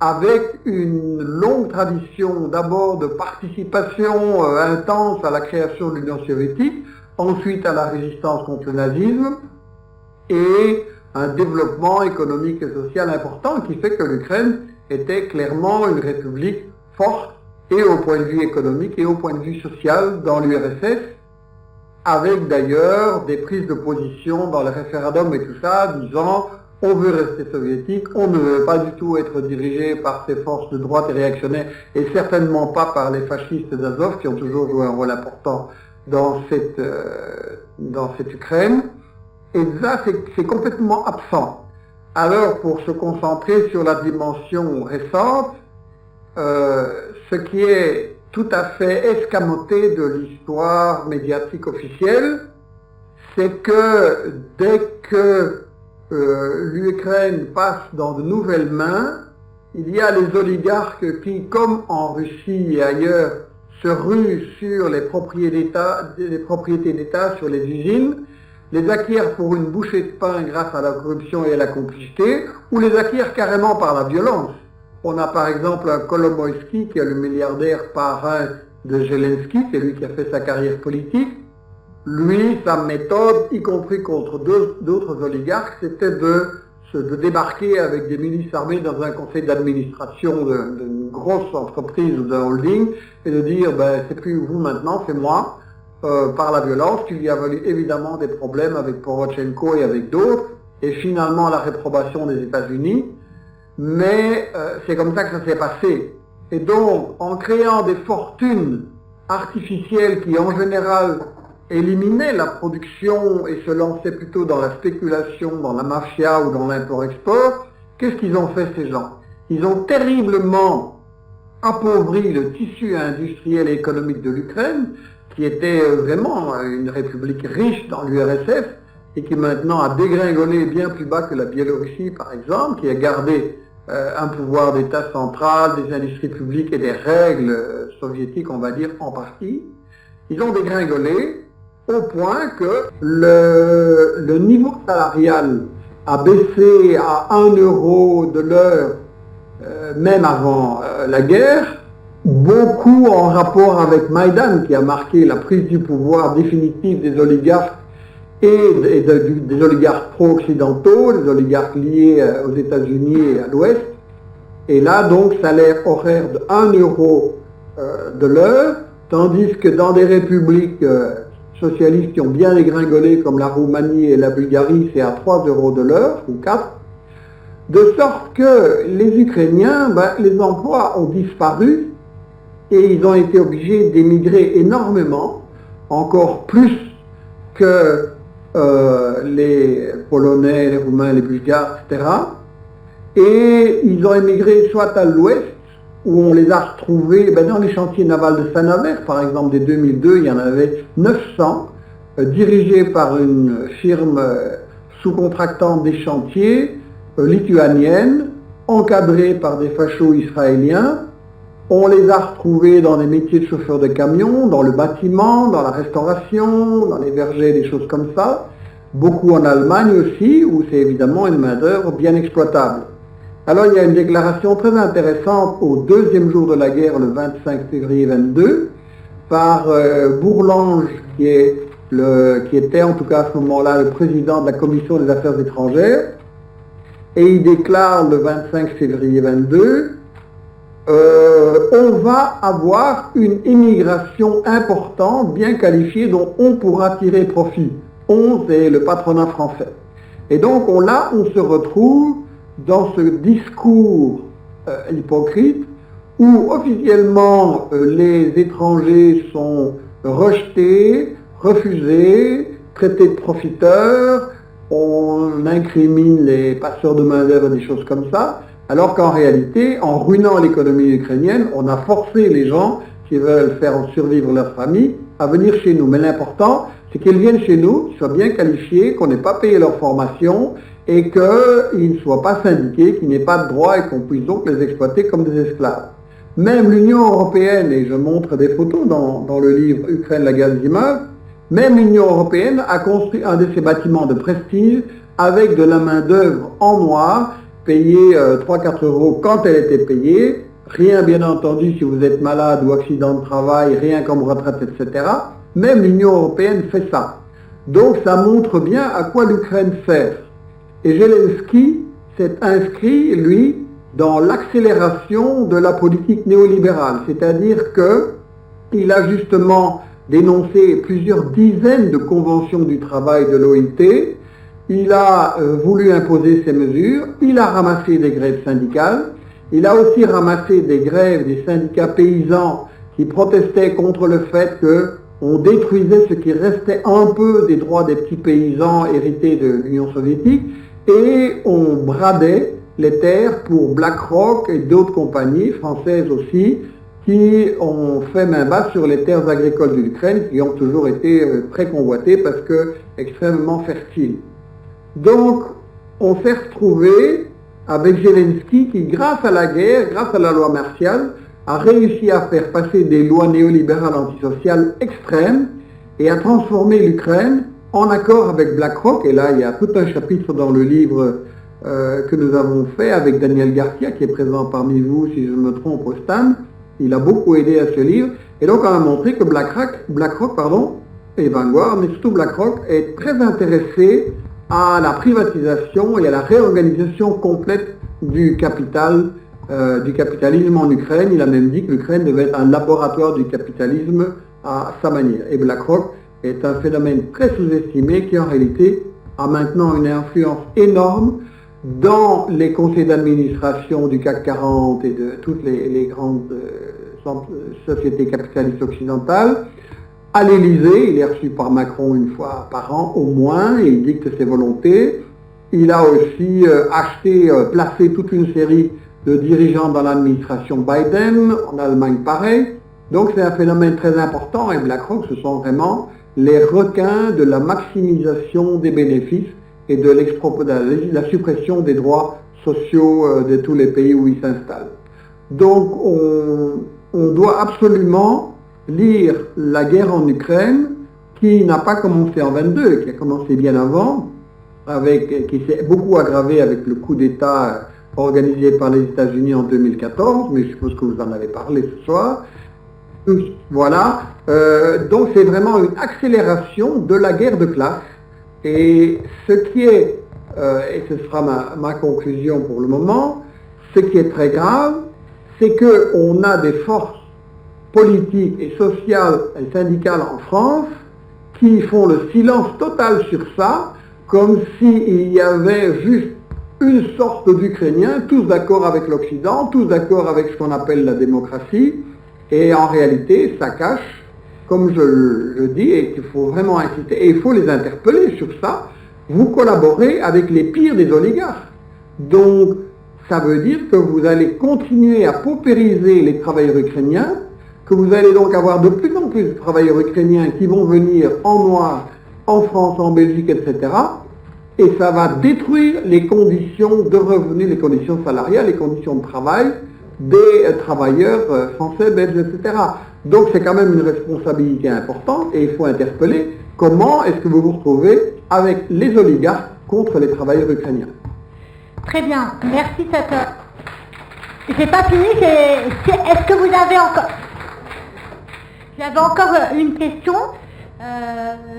avec une longue tradition d'abord de participation intense à la création de l'Union soviétique, ensuite à la résistance contre le nazisme, et un développement économique et social important qui fait que l'Ukraine était clairement une république forte et au point de vue économique et au point de vue social dans l'URSS, avec d'ailleurs des prises de position dans le référendum et tout ça, disant on veut rester soviétique, on ne veut pas du tout être dirigé par ces forces de droite et réactionnaires, et certainement pas par les fascistes d'Azov qui ont toujours joué un rôle important dans cette Ukraine. Et ça, c'est complètement absent. Alors, pour se concentrer sur la dimension récente, ce qui est tout à fait escamoté de l'histoire médiatique officielle, c'est que dès que l'Ukraine passe dans de nouvelles mains, il y a les oligarques qui, comme en Russie et ailleurs, se ruent sur les propriétés d'État, sur les usines, les acquièrent pour une bouchée de pain grâce à la corruption et à la complicité, ou les acquièrent carrément par la violence. On a par exemple un Kolomoïski, qui est le milliardaire parrain de Zelensky, c'est lui qui a fait sa carrière politique. Lui, sa méthode, y compris contre d'autres oligarques, c'était de débarquer avec des milices armées dans un conseil d'administration d'une grosse entreprise ou d'un holding, et de dire, ben, c'est plus vous maintenant, c'est moi. Par la violence, qui lui a valu évidemment des problèmes avec Porochenko et avec d'autres, et finalement la réprobation des États-Unis. Mais c'est comme ça que ça s'est passé. Et donc, en créant des fortunes artificielles qui, en général, éliminaient la production et se lançaient plutôt dans la spéculation, dans la mafia ou dans l'import-export, qu'est-ce qu'ils ont fait ces gens? Ils ont terriblement appauvri le tissu industriel et économique de l'Ukraine, qui était vraiment une république riche dans l'URSS et qui maintenant a dégringolé bien plus bas que la Biélorussie, par exemple, qui a gardé un pouvoir d'État central, des industries publiques et des règles soviétiques, on va dire, en partie. Ils ont dégringolé au point que le niveau salarial a baissé à 1 euro de l'heure, même avant la guerre, beaucoup en rapport avec Maïdan, qui a marqué la prise du pouvoir définitive des oligarques et des oligarques pro-occidentaux, des oligarques liés aux États-Unis et à l'Ouest. Et là, donc, salaire horaire de 1 euro de l'heure, tandis que dans des républiques socialistes qui ont bien dégringolé, comme la Roumanie et la Bulgarie, c'est à 3 euros de l'heure, ou 4. De sorte que les Ukrainiens, les emplois ont disparu, et ils ont été obligés d'émigrer énormément, encore plus que les Polonais, les Roumains, les Bulgares, etc. Et ils ont émigré soit à l'ouest, où on les a retrouvés dans les chantiers navals de Saint-Nazaire, par exemple, dès 2002, il y en avait 900, dirigés par une firme sous-contractante des chantiers lituanienne, encadrés par des fachos israéliens. On les a retrouvés dans des métiers de chauffeurs de camions, dans le bâtiment, dans la restauration, dans les vergers, des choses comme ça. Beaucoup en Allemagne aussi, où c'est évidemment une main-d'œuvre bien exploitable. Alors il y a une déclaration très intéressante au deuxième jour de la guerre, le 25 février 22, par Bourlange, qui était en tout cas à ce moment-là le président de la commission des affaires étrangères, et il déclare le 25 février 22, on va avoir une immigration importante, bien qualifiée, dont on pourra tirer profit. On, c'est le patronat français. Et donc on se retrouve dans ce discours hypocrite où officiellement les étrangers sont rejetés, refusés, traités de profiteurs, on incrimine les passeurs de main-d'œuvre, des choses comme ça, alors qu'en réalité, en ruinant l'économie ukrainienne, on a forcé les gens qui veulent faire survivre leur famille à venir chez nous. Mais l'important, c'est qu'ils viennent chez nous, qu'ils soient bien qualifiés, qu'on n'ait pas payé leur formation et qu'ils ne soient pas syndiqués, qu'ils n'aient pas de droit et qu'on puisse donc les exploiter comme des esclaves. Même l'Union européenne, et je montre des photos dans le livre Ukraine, la guerre des immeubles, même l'Union européenne a construit un de ces bâtiments de prestige avec de la main-d'œuvre en noir, payée 3-4 euros quand elle était payée, rien bien entendu si vous êtes malade ou accident de travail, rien comme retraite, etc. Même l'Union européenne fait ça. Donc ça montre bien à quoi l'Ukraine sert. Et Zelensky s'est inscrit, lui, dans l'accélération de la politique néolibérale, c'est-à-dire qu'il a justement dénoncé plusieurs dizaines de conventions du travail de l'OIT, il a voulu imposer ses mesures, il a ramassé des grèves syndicales, il a aussi ramassé des grèves des syndicats paysans qui protestaient contre le fait qu'on détruisait ce qui restait un peu des droits des petits paysans hérités de l'Union soviétique, et on bradait les terres pour BlackRock et d'autres compagnies françaises aussi, qui ont fait main basse sur les terres agricoles de l'Ukraine, qui ont toujours été très convoitées parce que extrêmement fertiles. Donc, on s'est retrouvé avec Zelensky qui, grâce à la guerre, grâce à la loi martiale, a réussi à faire passer des lois néolibérales antisociales extrêmes et à transformer l'Ukraine en accord avec BlackRock. Et là, il y a tout un chapitre dans le livre que nous avons fait avec Daniel Garcia, qui est présent parmi vous, si je ne me trompe, au stand. Il a beaucoup aidé à ce livre. Et donc, on a montré que BlackRock et Vanguard, mais surtout BlackRock, est très intéressé à la privatisation et à la réorganisation complète du capitalisme en Ukraine. Il a même dit que l'Ukraine devait être un laboratoire du capitalisme à sa manière. Et BlackRock est un phénomène très sous-estimé qui en réalité a maintenant une influence énorme dans les conseils d'administration du CAC 40 et de toutes les grandes sociétés capitalistes occidentales. À l'Élysée, il est reçu par Macron une fois par an au moins, et il dicte ses volontés. Il a aussi placé toute une série de dirigeants dans l'administration Biden, en Allemagne pareil. Donc c'est un phénomène très important, et BlackRock, ce sont vraiment les requins de la maximisation des bénéfices et de la suppression des droits sociaux de tous les pays où ils s'installent. Donc on doit absolument lire la guerre en Ukraine, qui n'a pas commencé en 22, qui a commencé bien avant, qui s'est beaucoup aggravé avec le coup d'État organisé par les États-Unis en 2014, mais je suppose que vous en avez parlé ce soir. Voilà, donc c'est vraiment une accélération de la guerre de classe. Et ce qui est, et ce sera ma conclusion pour le moment, ce qui est très grave, c'est qu'on a des forces politiques et sociales et syndicales en France qui font le silence total sur ça, comme s'il y avait juste une sorte d'Ukrainiens, tous d'accord avec l'Occident, tous d'accord avec ce qu'on appelle la démocratie, et en réalité, ça cache, comme je le dis, et qu'il faut vraiment inciter, et il faut les interpeller sur ça, vous collaborez avec les pires des oligarques. Donc, ça veut dire que vous allez continuer à paupériser les travailleurs ukrainiens, que vous allez donc avoir de plus en plus de travailleurs ukrainiens qui vont venir en noir, en France, en Belgique, etc. Et ça va détruire les conditions de revenus, les conditions salariales, les conditions de travail des travailleurs français, belges, etc. Donc c'est quand même une responsabilité importante et il faut interpeller comment est-ce que vous vous retrouvez avec les oligarques contre les travailleurs ukrainiens. Très bien, merci Tata. J'ai pas fini, est-ce que vous avez encore... J'avais encore une question,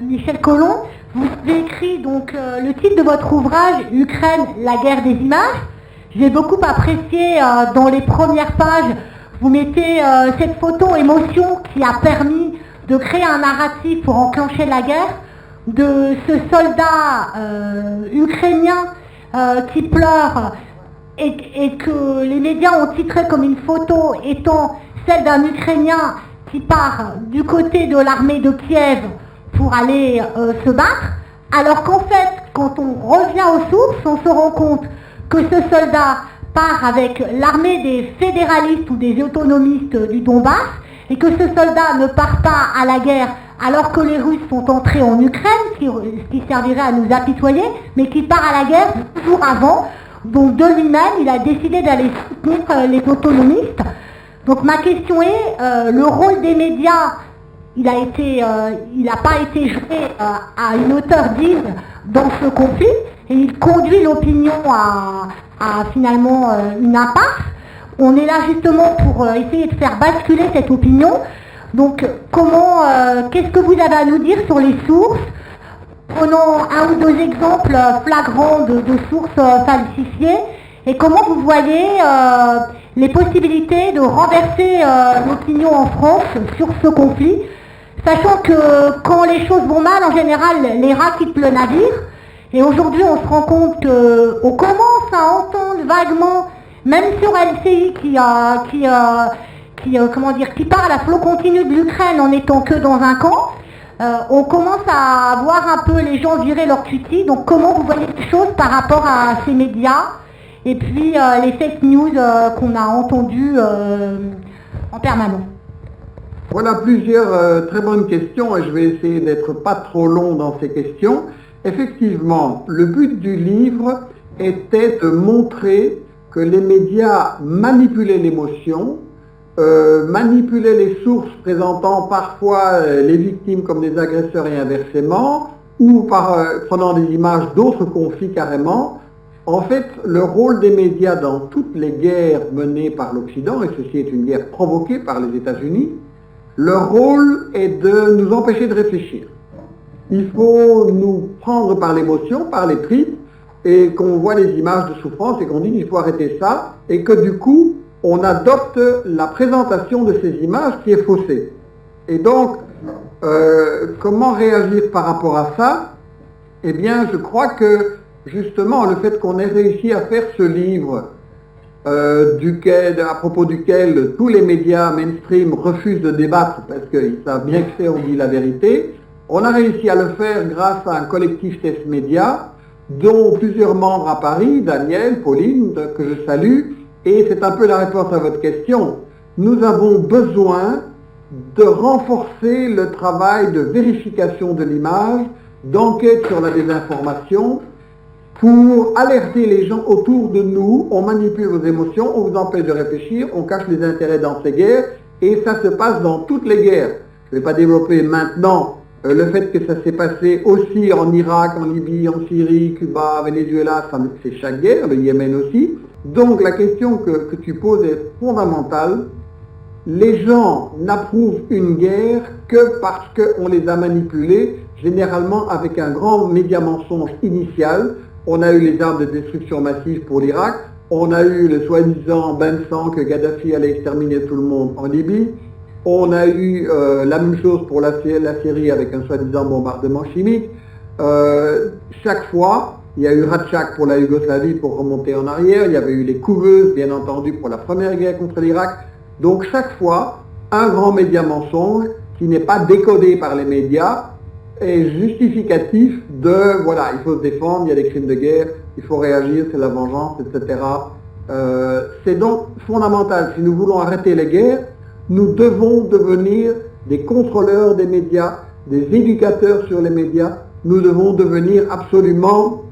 Michel Collomb. Vous avez écrit donc le titre de votre ouvrage, Ukraine, la guerre des images. J'ai beaucoup apprécié dans les premières pages, vous mettez cette photo émotion qui a permis de créer un narratif pour enclencher la guerre, de ce soldat ukrainien qui pleure et que les médias ont titré comme une photo étant celle d'un Ukrainien qui part du côté de l'armée de Kiev pour aller se battre, alors qu'en fait, quand on revient aux sources, on se rend compte que ce soldat part avec l'armée des fédéralistes ou des autonomistes du Donbass, et que ce soldat ne part pas à la guerre alors que les Russes sont entrés en Ukraine, ce qui servirait à nous apitoyer, mais qui part à la guerre 2 jours avant. Donc de lui-même, il a décidé d'aller soutenir les autonomistes. Donc ma question est, le rôle des médias, il n'a pas été joué à une hauteur digne dans ce conflit, et il conduit l'opinion à finalement une impasse. On est là justement pour essayer de faire basculer cette opinion. Donc qu'est-ce que vous avez à nous dire sur les sources? Prenons 1 ou 2 exemples flagrants de sources falsifiées, et comment vous voyez les possibilités de renverser l'opinion en France sur ce conflit, sachant que quand les choses vont mal, en général, les rats quittent le navire. Et aujourd'hui, on se rend compte qu'on commence à entendre vaguement, même sur LCI, qui part à la flot continu de l'Ukraine en n'étant que dans un camp, on commence à voir un peu les gens virer leur cutie. Donc comment vous voyez les choses par rapport à ces médias et puis les fake news qu'on a entendues en permanence? Voilà plusieurs très bonnes questions et je vais essayer d'être pas trop long dans ces questions. Effectivement, le but du livre était de montrer que les médias manipulaient l'émotion, manipulaient les sources présentant parfois les victimes comme des agresseurs et inversement, ou prenant des images d'autres conflits carrément. En fait, le rôle des médias dans toutes les guerres menées par l'Occident, et ceci est une guerre provoquée par les États-Unis, leur rôle est de nous empêcher de réfléchir. Il faut nous prendre par l'émotion, par les tripes, et qu'on voit les images de souffrance et qu'on dit qu'il faut arrêter ça, et que du coup, on adopte la présentation de ces images qui est faussée. Et donc, comment réagir par rapport à ça? Eh bien, je crois que, justement, le fait qu'on ait réussi à faire ce livre, à propos duquel tous les médias mainstream refusent de débattre parce qu'ils savent bien que c'est on dit la vérité, on a réussi à le faire grâce à un collectif Test Média, dont plusieurs membres à Paris, Daniel, Pauline, que je salue, et c'est un peu la réponse à votre question. Nous avons besoin de renforcer le travail de vérification de l'image, d'enquête sur la désinformation, pour alerter les gens autour de nous. On manipule vos émotions, on vous empêche de réfléchir, on cache les intérêts dans ces guerres, et ça se passe dans toutes les guerres. Je ne vais pas développer maintenant le fait que ça s'est passé aussi en Irak, en Libye, en Syrie, Cuba, Venezuela, c'est chaque guerre, le Yémen aussi. Donc la question que tu poses est fondamentale. Les gens n'approuvent une guerre que parce qu'on les a manipulés, généralement avec un grand média mensonge initial. On a eu les armes de destruction massive pour l'Irak, on a eu le soi-disant bain de sang que Kadhafi allait exterminer tout le monde en Libye, on a eu la même chose pour la Syrie avec un soi-disant bombardement chimique. Chaque fois, il y a eu Ratchak pour la Yougoslavie pour remonter en arrière, il y avait eu les couveuses, bien entendu, pour la première guerre contre l'Irak. Donc chaque fois, un grand média mensonge qui n'est pas décodé par les médias est justificatif de, voilà, il faut se défendre, il y a des crimes de guerre, il faut réagir, c'est la vengeance, etc. C'est donc fondamental. Si nous voulons arrêter les guerres, nous devons devenir des contrôleurs des médias, des éducateurs sur les médias. Nous devons devenir absolument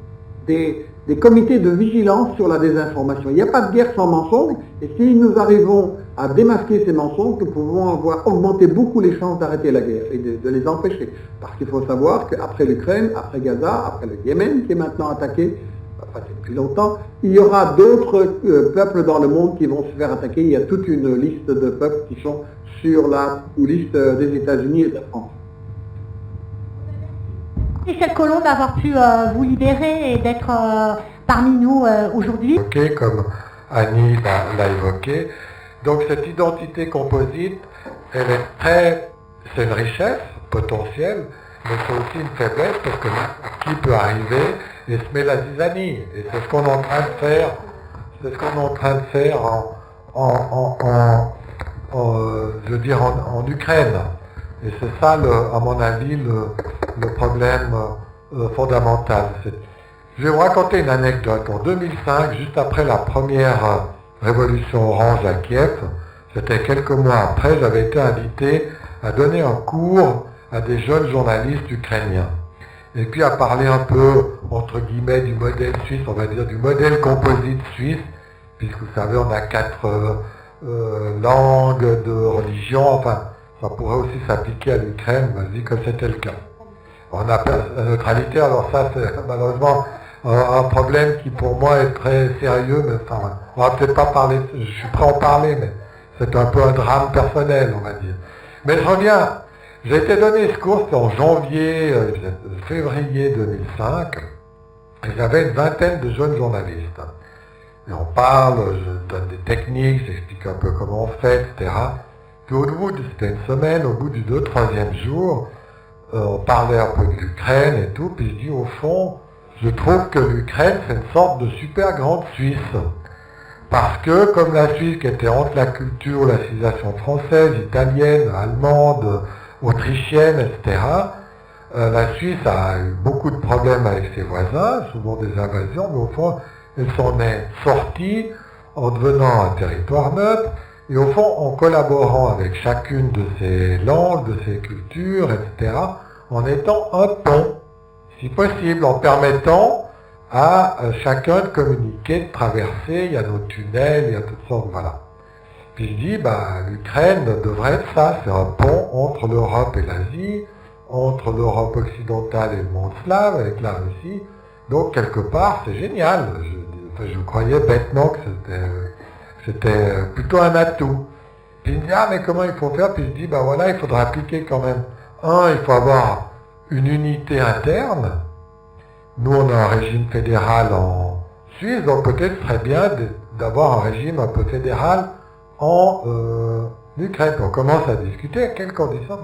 des comités de vigilance sur la désinformation. Il n'y a pas de guerre sans mensonges, et si nous arrivons à démasquer ces mensonges, nous pouvons avoir augmenté beaucoup les chances d'arrêter la guerre et de les empêcher. Parce qu'il faut savoir qu'après l'Ukraine, après Gaza, après le Yémen qui est maintenant attaqué, enfin c'est depuis longtemps, il y aura d'autres peuples dans le monde qui vont se faire attaquer. Il y a toute une liste de peuples qui sont sur la liste des États-Unis et de la France. Michel Colomb d'avoir pu vous libérer et d'être parmi nous aujourd'hui. Ok, comme Annie l'a évoqué. Donc cette identité composite, c'est une richesse potentielle, mais c'est aussi une faiblesse parce que qui peut arriver et se met la zizanie. Et c'est ce qu'on est en train de faire. C'est ce qu'on est en train de faire en Ukraine. Et c'est ça, à mon avis, le problème fondamental. Je vais vous raconter une anecdote. En 2005, juste après la première révolution orange à Kiev, c'était quelques mois après, j'avais été invité à donner un cours à des jeunes journalistes ukrainiens. Et puis à parler un peu, entre guillemets, du modèle suisse, on va dire du modèle composite suisse, puisque vous savez, on a 4 langues de religion, enfin, ça pourrait aussi s'appliquer à l'Ukraine, vas-y, comme c'était le cas. On a la neutralité, alors ça c'est malheureusement un problème qui pour moi est très sérieux, mais enfin, on va peut-être pas parler, je suis prêt à en parler, mais c'est un peu un drame personnel, on va dire. Mais je reviens, j'ai été donné ce cours, c'était en février 2005, et j'avais une vingtaine de jeunes journalistes. Et on parle, je donne des techniques, j'explique un peu comment on fait, etc. Puis au bout, c'était une semaine, au bout du 3e jour, on parlait un peu de l'Ukraine et tout, puis je dis au fond, je trouve que l'Ukraine c'est une sorte de super grande Suisse. Parce que comme la Suisse qui était entre la culture, la civilisation française, italienne, allemande, autrichienne, etc., la Suisse a eu beaucoup de problèmes avec ses voisins, souvent des invasions, mais au fond, elle s'en est sortie en devenant un territoire neutre, et au fond, en collaborant avec chacune de ces langues, de ces cultures, etc., en étant un pont, si possible, en permettant à chacun de communiquer, de traverser, il y a nos tunnels, il y a toutes sortes, voilà. Puis je dis, l'Ukraine devrait être ça, c'est un pont entre l'Europe et l'Asie, entre l'Europe occidentale et le monde slave, avec la Russie, donc quelque part, c'est génial. Je croyais bêtement que c'était plutôt un atout. Puis il me dit, mais comment il faut faire? Puis je dis, voilà, il faudra appliquer quand même. Il faut avoir une unité interne. Nous, on a un régime fédéral en Suisse, donc peut-être ce serait bien d'avoir un régime un peu fédéral en Ukraine. Puis on commence à discuter, à quelles conditions?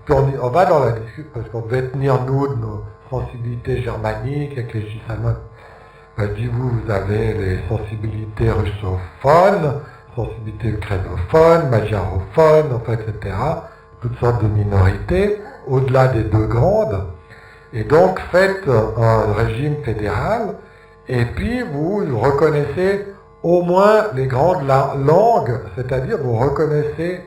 Puis on va dans la discussion, parce qu'on devait tenir, nous, de nos sensibilités germaniques avec les Suisses allemands. Je dis, vous avez les sensibilités russophones, sensibilités ukrainophones, magyarophones, enfin, etc. Toutes sortes de minorités, au-delà des deux grandes. Et donc, faites un régime fédéral, et puis vous reconnaissez au moins les grandes langues, c'est-à-dire vous reconnaissez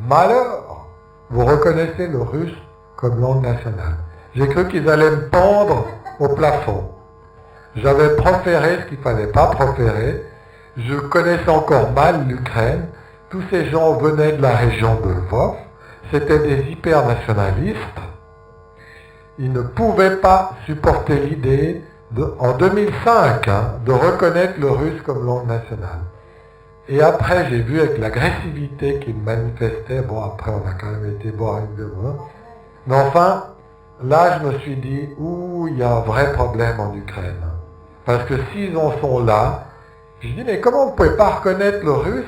malheur, vous reconnaissez le russe comme langue nationale. J'ai cru qu'ils allaient me pendre au plafond. J'avais proféré ce qu'il ne fallait pas proférer. Je connaissais encore mal l'Ukraine. Tous ces gens venaient de la région de Lvov. C'était des hyper-nationalistes. Ils ne pouvaient pas supporter l'idée, en 2005, de reconnaître le russe comme langue nationale. Et après, j'ai vu avec l'agressivité qu'ils manifestaient, après on a quand même été boire une bière, mais enfin, là je me suis dit, il y a un vrai problème en Ukraine. Parce que s'ils en sont là, je dis, mais comment vous ne pouvez pas reconnaître le russe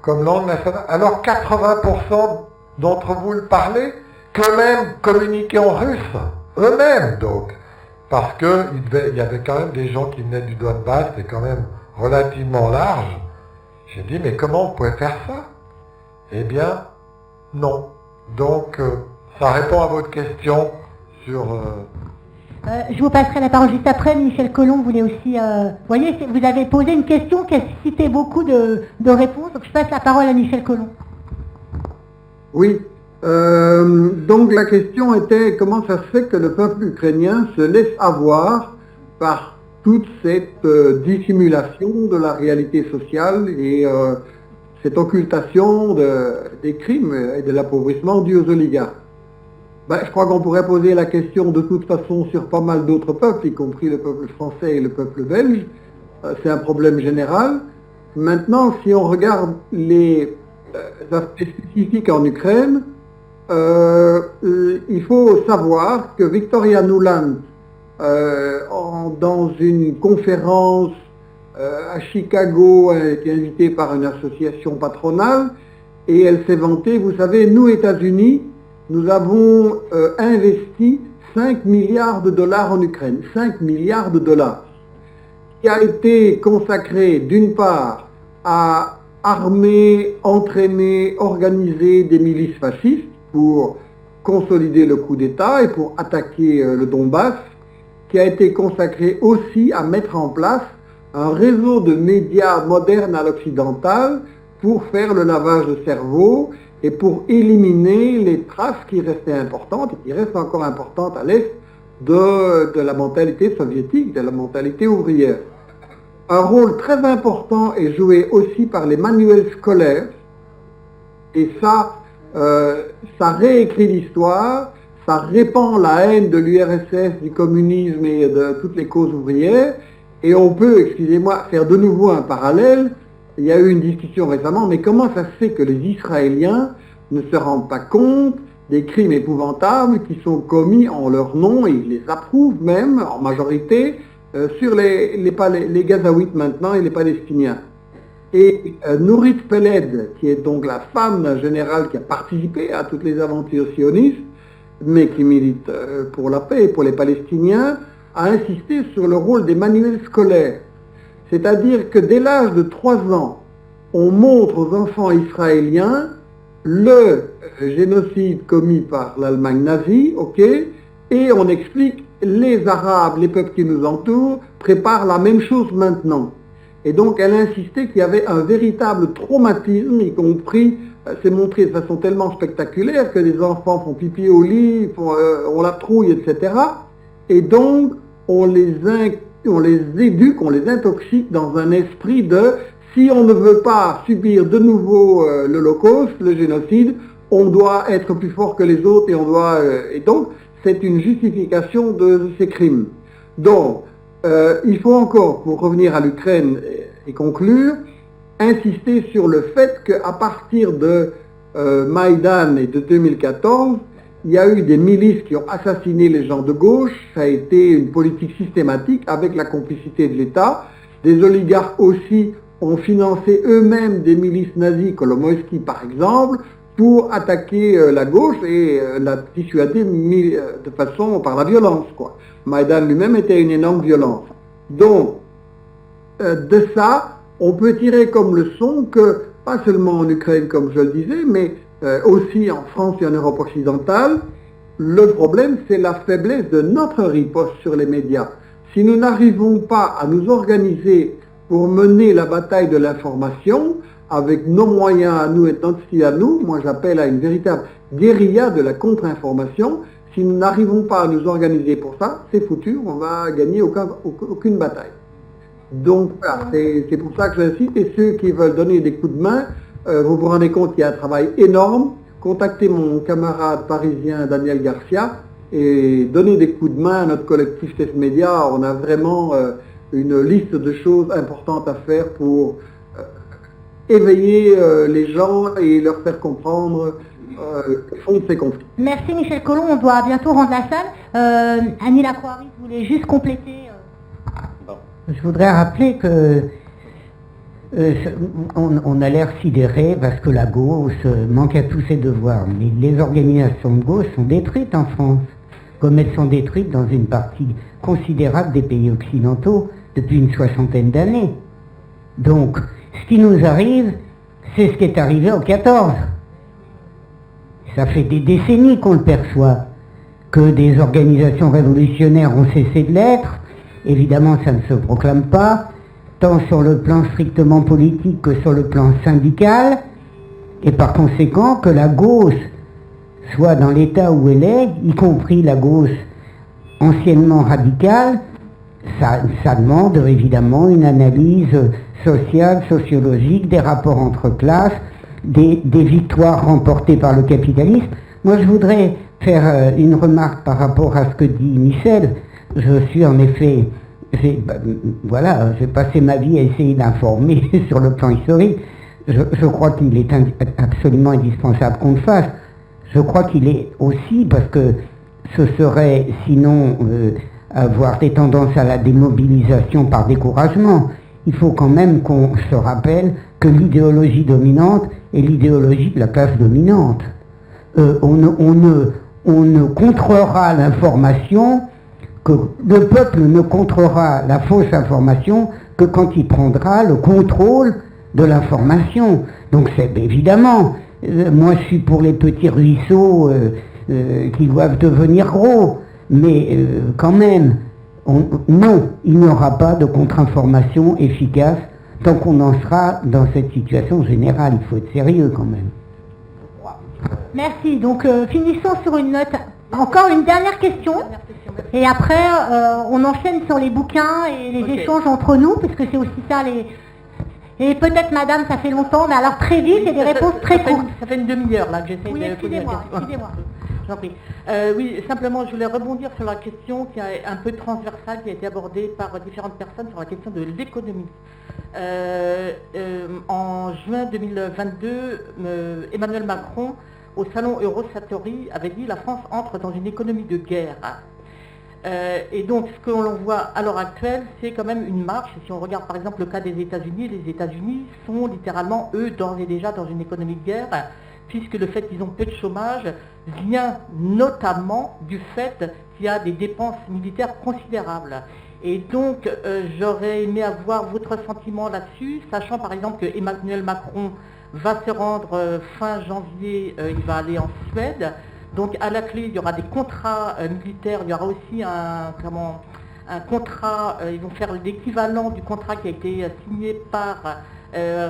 comme langue nationale, alors 80% d'entre vous le parlez, qu'eux-mêmes communiquaient en russe, eux-mêmes donc. Parce qu'il y avait quand même des gens qui venaient du Donbass, c'était quand même relativement large. J'ai dit, mais comment vous pouvez faire ça? Eh bien, non. Donc, ça répond à votre question sur Je vous passerai la parole juste après. Michel Collomb voulait aussi... vous voyez, vous avez posé une question qui a suscité beaucoup de réponses. Donc je passe la parole à Michel Collomb. Oui. Donc la question était comment ça se fait que le peuple ukrainien se laisse avoir par toute cette dissimulation de la réalité sociale et cette occultation des crimes et de l'appauvrissement dû aux oligarques. Ben, je crois qu'on pourrait poser la question de toute façon sur pas mal d'autres peuples, y compris le peuple français et le peuple belge. C'est un problème général. Maintenant, si on regarde les aspects spécifiques en Ukraine, il faut savoir que Victoria Nuland, dans une conférence à Chicago, a été invitée par une association patronale et elle s'est vantée, vous savez, nous, États-Unis, nous avons investi 5 milliards de dollars en Ukraine, 5 milliards de dollars, qui a été consacré d'une part à armer, entraîner, organiser des milices fascistes pour consolider le coup d'État et pour attaquer le Donbass, qui a été consacré aussi à mettre en place un réseau de médias modernes à l'occidental pour faire le lavage de cerveau et pour éliminer les traces qui restaient importantes et qui restent encore importantes à l'Est de la mentalité soviétique, de la mentalité ouvrière. Un rôle très important est joué aussi par les manuels scolaires et ça réécrit l'histoire, ça répand la haine de l'URSS, du communisme et de toutes les causes ouvrières. Et on peut, excusez-moi, faire de nouveau un parallèle. Il y a eu une discussion récemment, mais comment ça se fait que les Israéliens ne se rendent pas compte des crimes épouvantables qui sont commis en leur nom, et ils les approuvent même, en majorité, sur les Gazaouites maintenant et les Palestiniens. Et Nurit Peled, qui est donc la femme d'un général qui a participé à toutes les aventures sionistes, mais qui milite pour la paix et pour les Palestiniens, a insisté sur le rôle des manuels scolaires. C'est-à-dire que dès l'âge de 3 ans, on montre aux enfants israéliens le génocide commis par l'Allemagne nazie, ok, et on explique les Arabes, les peuples qui nous entourent, préparent la même chose maintenant. Et donc elle insistait qu'il y avait un véritable traumatisme, y compris, c'est montré de façon tellement spectaculaire que les enfants font pipi au lit, on la trouille, etc. Et donc on les éduque, on les intoxique dans un esprit de si on ne veut pas subir de nouveau l'Holocauste, le génocide, on doit être plus fort que les autres et donc c'est une justification de ces crimes. Donc il faut encore, pour revenir à l'Ukraine et conclure, insister sur le fait qu'à partir de Maïdan et de 2014, il y a eu des milices qui ont assassiné les gens de gauche, ça a été une politique systématique avec la complicité de l'État. Des oligarques aussi ont financé eux-mêmes des milices nazies, Kolomoïski par exemple, pour attaquer la gauche et la dissuader de façon par la violence, quoi. Maïdan lui-même était une énorme violence. Donc, de ça, on peut tirer comme leçon que, pas seulement en Ukraine comme je le disais, mais aussi en France et en Europe occidentale, le problème c'est la faiblesse de notre riposte sur les médias. Si nous n'arrivons pas à nous organiser pour mener la bataille de l'information, avec nos moyens à nous et notre style à nous, moi j'appelle à une véritable guérilla de la contre-information, si nous n'arrivons pas à nous organiser pour ça, c'est foutu, on va gagner aucune bataille. Donc voilà, c'est pour ça que j'incite, et ceux qui veulent donner des coups de main, vous vous rendez compte qu'il y a un travail énorme. Contactez mon camarade parisien Daniel Garcia et donnez des coups de main à notre collectif Test Média. On a vraiment une liste de choses importantes à faire pour éveiller les gens et leur faire comprendre le fond de ces conflits. Merci Michel Collomb, on doit bientôt rendre la salle. Annie Lacroix, vous voulez juste compléter Je voudrais rappeler que on a l'air sidéré parce que la gauche manque à tous ses devoirs. Mais les organisations de gauche sont détruites en France, comme elles sont détruites dans une partie considérable des pays occidentaux depuis une 60aine d'années. Donc, ce qui nous arrive, c'est ce qui est arrivé en 14. Ça fait des décennies qu'on le perçoit. que des organisations révolutionnaires ont cessé de l'être. Évidemment, ça ne se proclame pas, tant sur le plan strictement politique que sur le plan syndical, et par conséquent que la gauche soit dans l'état où elle est, y compris la gauche anciennement radicale, ça demande évidemment une analyse sociale, sociologique, des rapports entre classes, des victoires remportées par le capitalisme. Moi, je voudrais faire une remarque par rapport à ce que dit Michel. Je suis en effet, j'ai passé ma vie à essayer d'informer sur le plan historique. Je crois qu'il est absolument indispensable qu'on le fasse. Je crois qu'il est aussi, parce que ce serait sinon avoir des tendances à la démobilisation par découragement. Il faut quand même qu'on se rappelle que l'idéologie dominante est l'idéologie de la classe dominante. On ne contrera l'information, que le peuple ne contrera la fausse information que quand il prendra le contrôle de l'information. Donc c'est évidemment, moi je suis pour les petits ruisseaux qui doivent devenir gros, mais quand même, non, il n'y aura pas de contre-information efficace tant qu'on en sera dans cette situation générale. Il faut être sérieux quand même. Merci. Donc finissons sur une note. Encore une dernière question. Et après, on enchaîne sur les bouquins et les échanges entre nous, parce que c'est aussi ça les... Et peut-être, madame, ça fait longtemps, mais alors très vite et des réponses très courtes. Ça fait une demi-heure là que j'essaie Oui, de poser la question. excusez-moi. J'en prie. Oui, simplement, je voulais rebondir sur la question qui est un peu transversale, qui a été abordée par différentes personnes sur la question de l'économie. En juin 2022, Emmanuel Macron, au salon Eurosatory, avait dit « La France entre dans une économie de guerre ». Et donc, ce que l'on voit à l'heure actuelle, c'est quand même une marche. Si on regarde par exemple le cas des États-Unis, les États-Unis sont littéralement, eux, d'ores et déjà dans une économie de guerre, puisque le fait qu'ils ont peu de chômage vient notamment du fait qu'il y a des dépenses militaires considérables. Et donc, j'aurais aimé avoir votre sentiment là-dessus, sachant par exemple que Emmanuel Macron va se rendre fin janvier, il va aller en Suède. Donc à la clé, il y aura des contrats militaires, il y aura aussi un contrat, ils vont faire l'équivalent du contrat qui a été signé par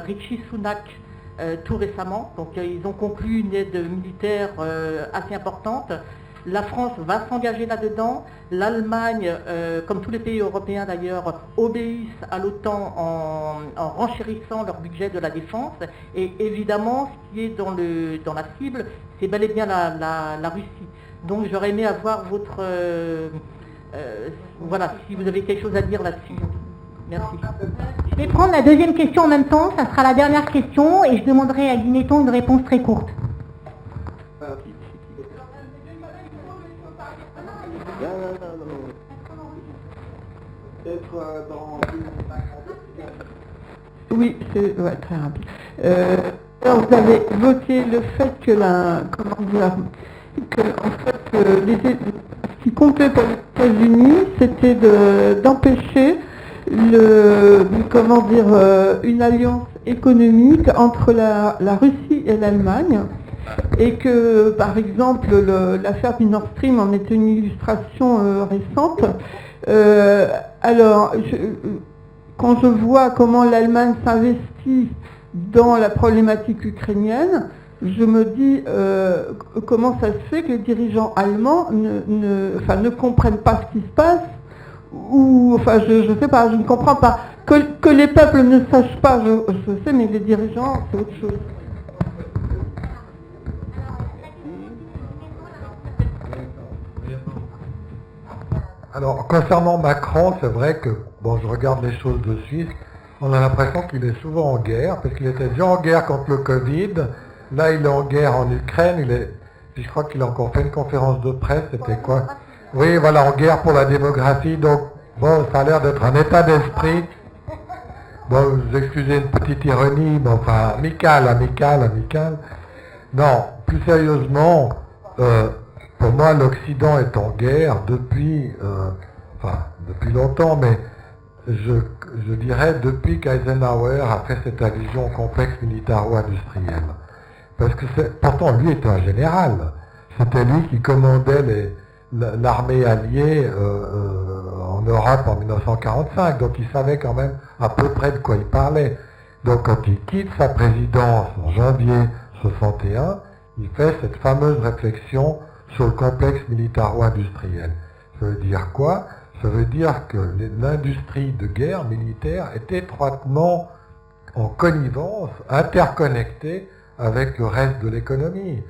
Rishi Sunak tout récemment. Donc ils ont conclu une aide militaire assez importante. La France va s'engager là-dedans. L'Allemagne, comme tous les pays européens d'ailleurs, obéissent à l'OTAN en renchérissant leur budget de la défense. Et évidemment, ce qui est dans la cible, c'est bel et bien la Russie. Donc j'aurais aimé avoir votre... voilà, si vous avez quelque chose à dire là-dessus. Merci. Je vais prendre la deuxième question en même temps, ça sera la dernière question, et je demanderai à Guinéton une réponse très courte. Oui, c'est très rapide. Alors vous avez évoqué le fait que ce qui comptait pour les États-Unis, c'était d'empêcher une alliance économique entre la Russie et l'Allemagne, et que par exemple l'affaire du Nord Stream en est une illustration récente. Alors, quand je vois comment l'Allemagne s'investit dans la problématique ukrainienne, je me dis comment ça se fait que les dirigeants allemands ne comprennent pas ce qui se passe, ou enfin je sais pas, je ne comprends pas. Que les peuples ne sachent pas, je sais, mais les dirigeants, c'est autre chose. Alors, concernant Macron, c'est vrai que, bon, je regarde les choses de Suisse, on a l'impression qu'il est souvent en guerre, parce qu'il était déjà en guerre contre le Covid, là il est en guerre en Ukraine, puis je crois qu'il a encore fait une conférence de presse, c'était quoi? Oui, voilà, en guerre pour la démographie, donc, bon, ça a l'air d'être un état d'esprit. Bon, vous excusez une petite ironie, mais enfin, amicale. Non, plus sérieusement, pour moi, l'Occident est en guerre depuis longtemps, mais je dirais depuis qu'Eisenhower a fait cette allusion au complexe militaro-industriel. Parce que pourtant, lui était un général. C'était lui qui commandait l'armée alliée en Europe en 1945, donc il savait quand même à peu près de quoi il parlait. Donc quand il quitte sa présidence en janvier 61, il fait cette fameuse réflexion sur le complexe militaro-industriel. Ça veut dire quoi? Ça veut dire que l'industrie de guerre militaire est étroitement en connivence, interconnectée avec le reste de l'économie.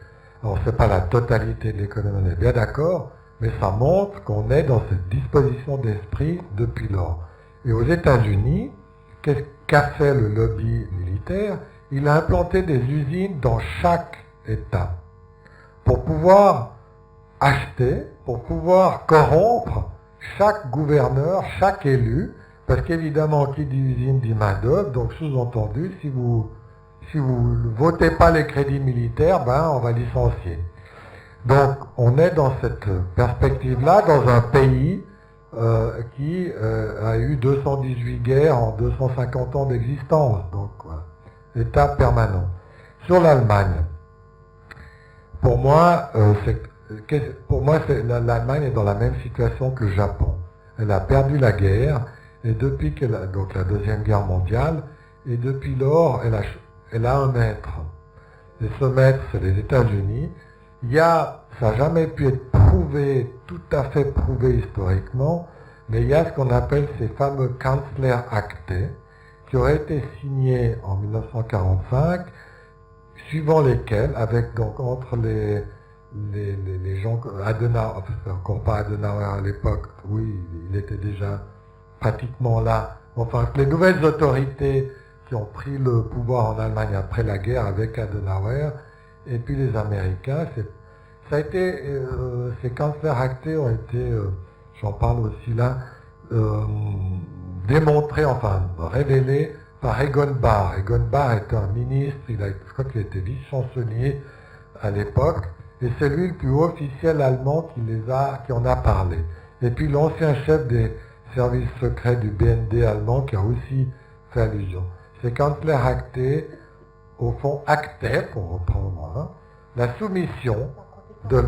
Alors c'est pas la totalité de l'économie, on est bien d'accord, mais ça montre qu'on est dans cette disposition d'esprit depuis lors. Et aux États-Unis, qu'est-ce qu'a fait le lobby militaire? Il a implanté des usines dans chaque État pour pouvoir acheter, pour pouvoir corrompre chaque gouverneur, chaque élu, parce qu'évidemment, qui dit usine dit main-d'œuvre, donc sous-entendu, si vous ne votez pas les crédits militaires, ben on va licencier. Donc on est dans cette perspective-là, dans un pays qui a eu 218 guerres en 250 ans d'existence, donc voilà, état permanent. Sur l'Allemagne, pour moi, l'Allemagne est dans la même situation que le Japon. Elle a perdu la guerre, et depuis donc la Deuxième Guerre mondiale, et depuis lors, elle a un maître. Et ce maître, c'est les États-Unis. Ça n'a jamais pu être prouvé, tout à fait prouvé historiquement, mais il y a ce qu'on appelle ces fameux Kanzlerakte, qui auraient été signés en 1945, suivant lesquels, avec donc entre les gens, Adenauer, encore pas Adenauer à l'époque, oui, il était déjà pratiquement là, enfin, les nouvelles autorités qui ont pris le pouvoir en Allemagne après la guerre avec Adenauer, et puis les Américains, ça a été, ces Kanzlerakte ont été, j'en parle aussi là, démontrés, enfin révélés par Egon Bahr. Egon Bahr était un ministre, je crois qu'il était vice-chancelier à l'époque, et c'est lui le plus haut officiel allemand qui en a parlé. Et puis l'ancien chef des services secrets du BND allemand qui a aussi fait allusion. Ces Kanzlerakte, au fond, actaient, pour reprendre, la soumission de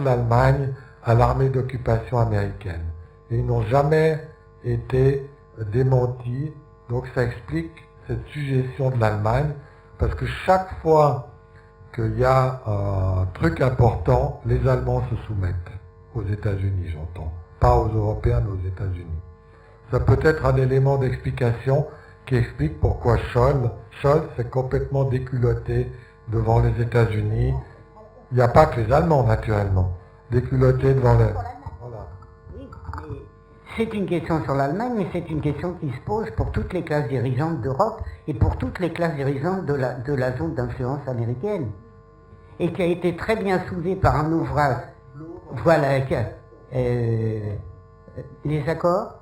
l'Allemagne à l'armée d'occupation américaine. Et ils n'ont jamais été démentis, donc ça explique cette suggestion de l'Allemagne, parce que chaque fois qu'il y a un truc important, les Allemands se soumettent aux États-Unis, j'entends. Pas aux Européens, mais aux États-Unis. Ça peut être un élément d'explication qui explique pourquoi Scholz s'est complètement déculotté devant les États-Unis. Il n'y a pas que les Allemands, naturellement, déculottés devant les... Voilà. Oui, mais c'est une question sur l'Allemagne, mais c'est une question qui se pose pour toutes les classes dirigeantes d'Europe et pour toutes les classes dirigeantes de la zone d'influence américaine. Et qui a été très bien soulevée par un ouvrage. Voilà, les accords.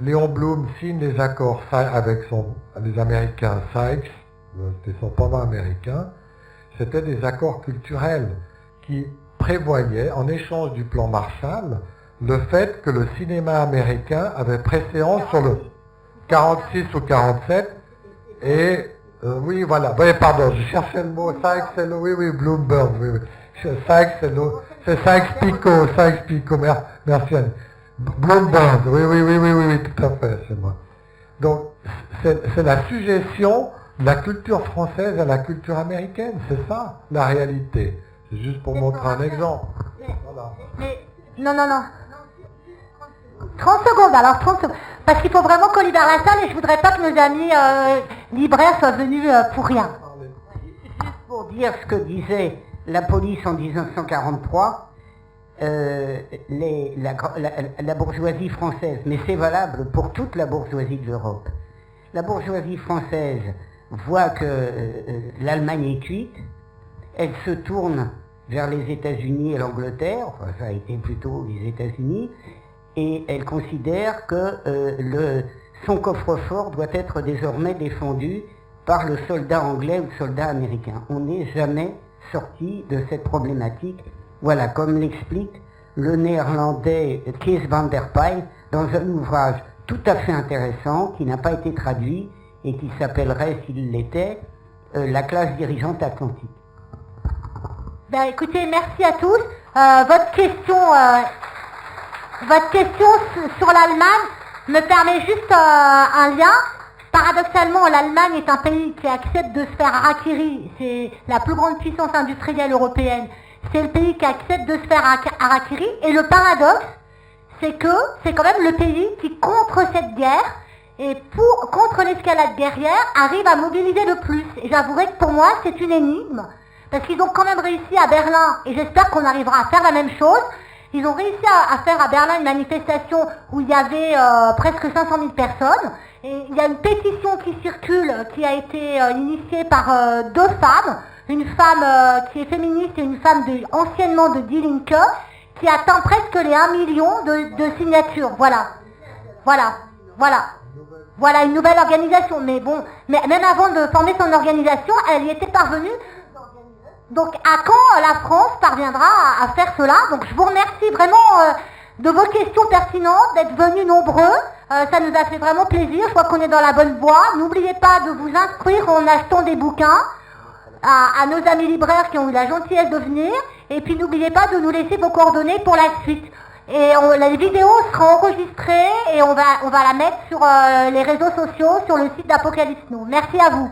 Léon Blum signe les accords avec les Américains Sykes, c'était son pendant américain. C'était des accords culturels qui prévoyaient, en échange du plan Marshall, le fait que le cinéma américain avait préséance sur le 46 ou 47, et oui, voilà, oui, pardon, je cherchais le mot, Sykes, c'est le, oui, Bloomberg, oui. Sykes, c'est Sykes-Picot, merci Anne. Bloomberg, oui, tout à fait, c'est moi. Donc, c'est la suggestion de la culture française à la culture américaine, c'est ça, la réalité. C'est juste pour montrer un exemple. Voilà. Non. 30 secondes, alors 30 secondes. Parce qu'il faut vraiment qu'on libère la salle et je voudrais pas que nos amis libraires soient venus pour rien. Juste pour dire ce que disait la police en 1943, la bourgeoisie française, mais c'est valable pour toute la bourgeoisie de l'Europe. La bourgeoisie française voit que l'Allemagne est cuite, elle se tourne vers les États-Unis et l'Angleterre, enfin ça a été plutôt les États-Unis, et elle considère que son coffre-fort doit être désormais défendu par le soldat anglais ou le soldat américain. On n'est jamais sorti de cette problématique. Voilà, comme l'explique le néerlandais Kees van der Pijl dans un ouvrage tout à fait intéressant qui n'a pas été traduit et qui s'appellerait, s'il l'était, la classe dirigeante atlantique. Ben, écoutez, merci à tous. Votre question sur l'Allemagne me permet juste un lien. Paradoxalement, l'Allemagne est un pays qui accepte de se faire harakiri. C'est la plus grande puissance industrielle européenne. C'est le pays qui accepte de se faire harakiri. Et le paradoxe, c'est que c'est quand même le pays qui, contre cette guerre, et contre l'escalade guerrière, arrive à mobiliser le plus. Et j'avouerai que pour moi, c'est une énigme. Parce qu'ils ont quand même réussi à Berlin, et j'espère qu'on arrivera à faire la même chose. Ils ont réussi à faire à Berlin une manifestation où il y avait presque 500 000 personnes. Et il y a une pétition qui circule, qui a été initiée par deux femmes. Une femme qui est féministe et une femme anciennement de Die Linke, qui atteint presque les 1 million de signatures. Voilà, une nouvelle organisation. Mais bon, même avant de former son organisation, elle y était parvenue. Donc à quand la France parviendra à faire cela? Donc je vous remercie vraiment de vos questions pertinentes, d'être venus nombreux. Ça nous a fait vraiment plaisir, je crois qu'on est dans la bonne voie. N'oubliez pas de vous inscrire en achetant des bouquins à nos amis libraires qui ont eu la gentillesse de venir. Et puis n'oubliez pas de nous laisser vos coordonnées pour la suite. Et la vidéo sera enregistrée et on va la mettre sur les réseaux sociaux, sur le site d'Apocalypse Now. Merci à vous.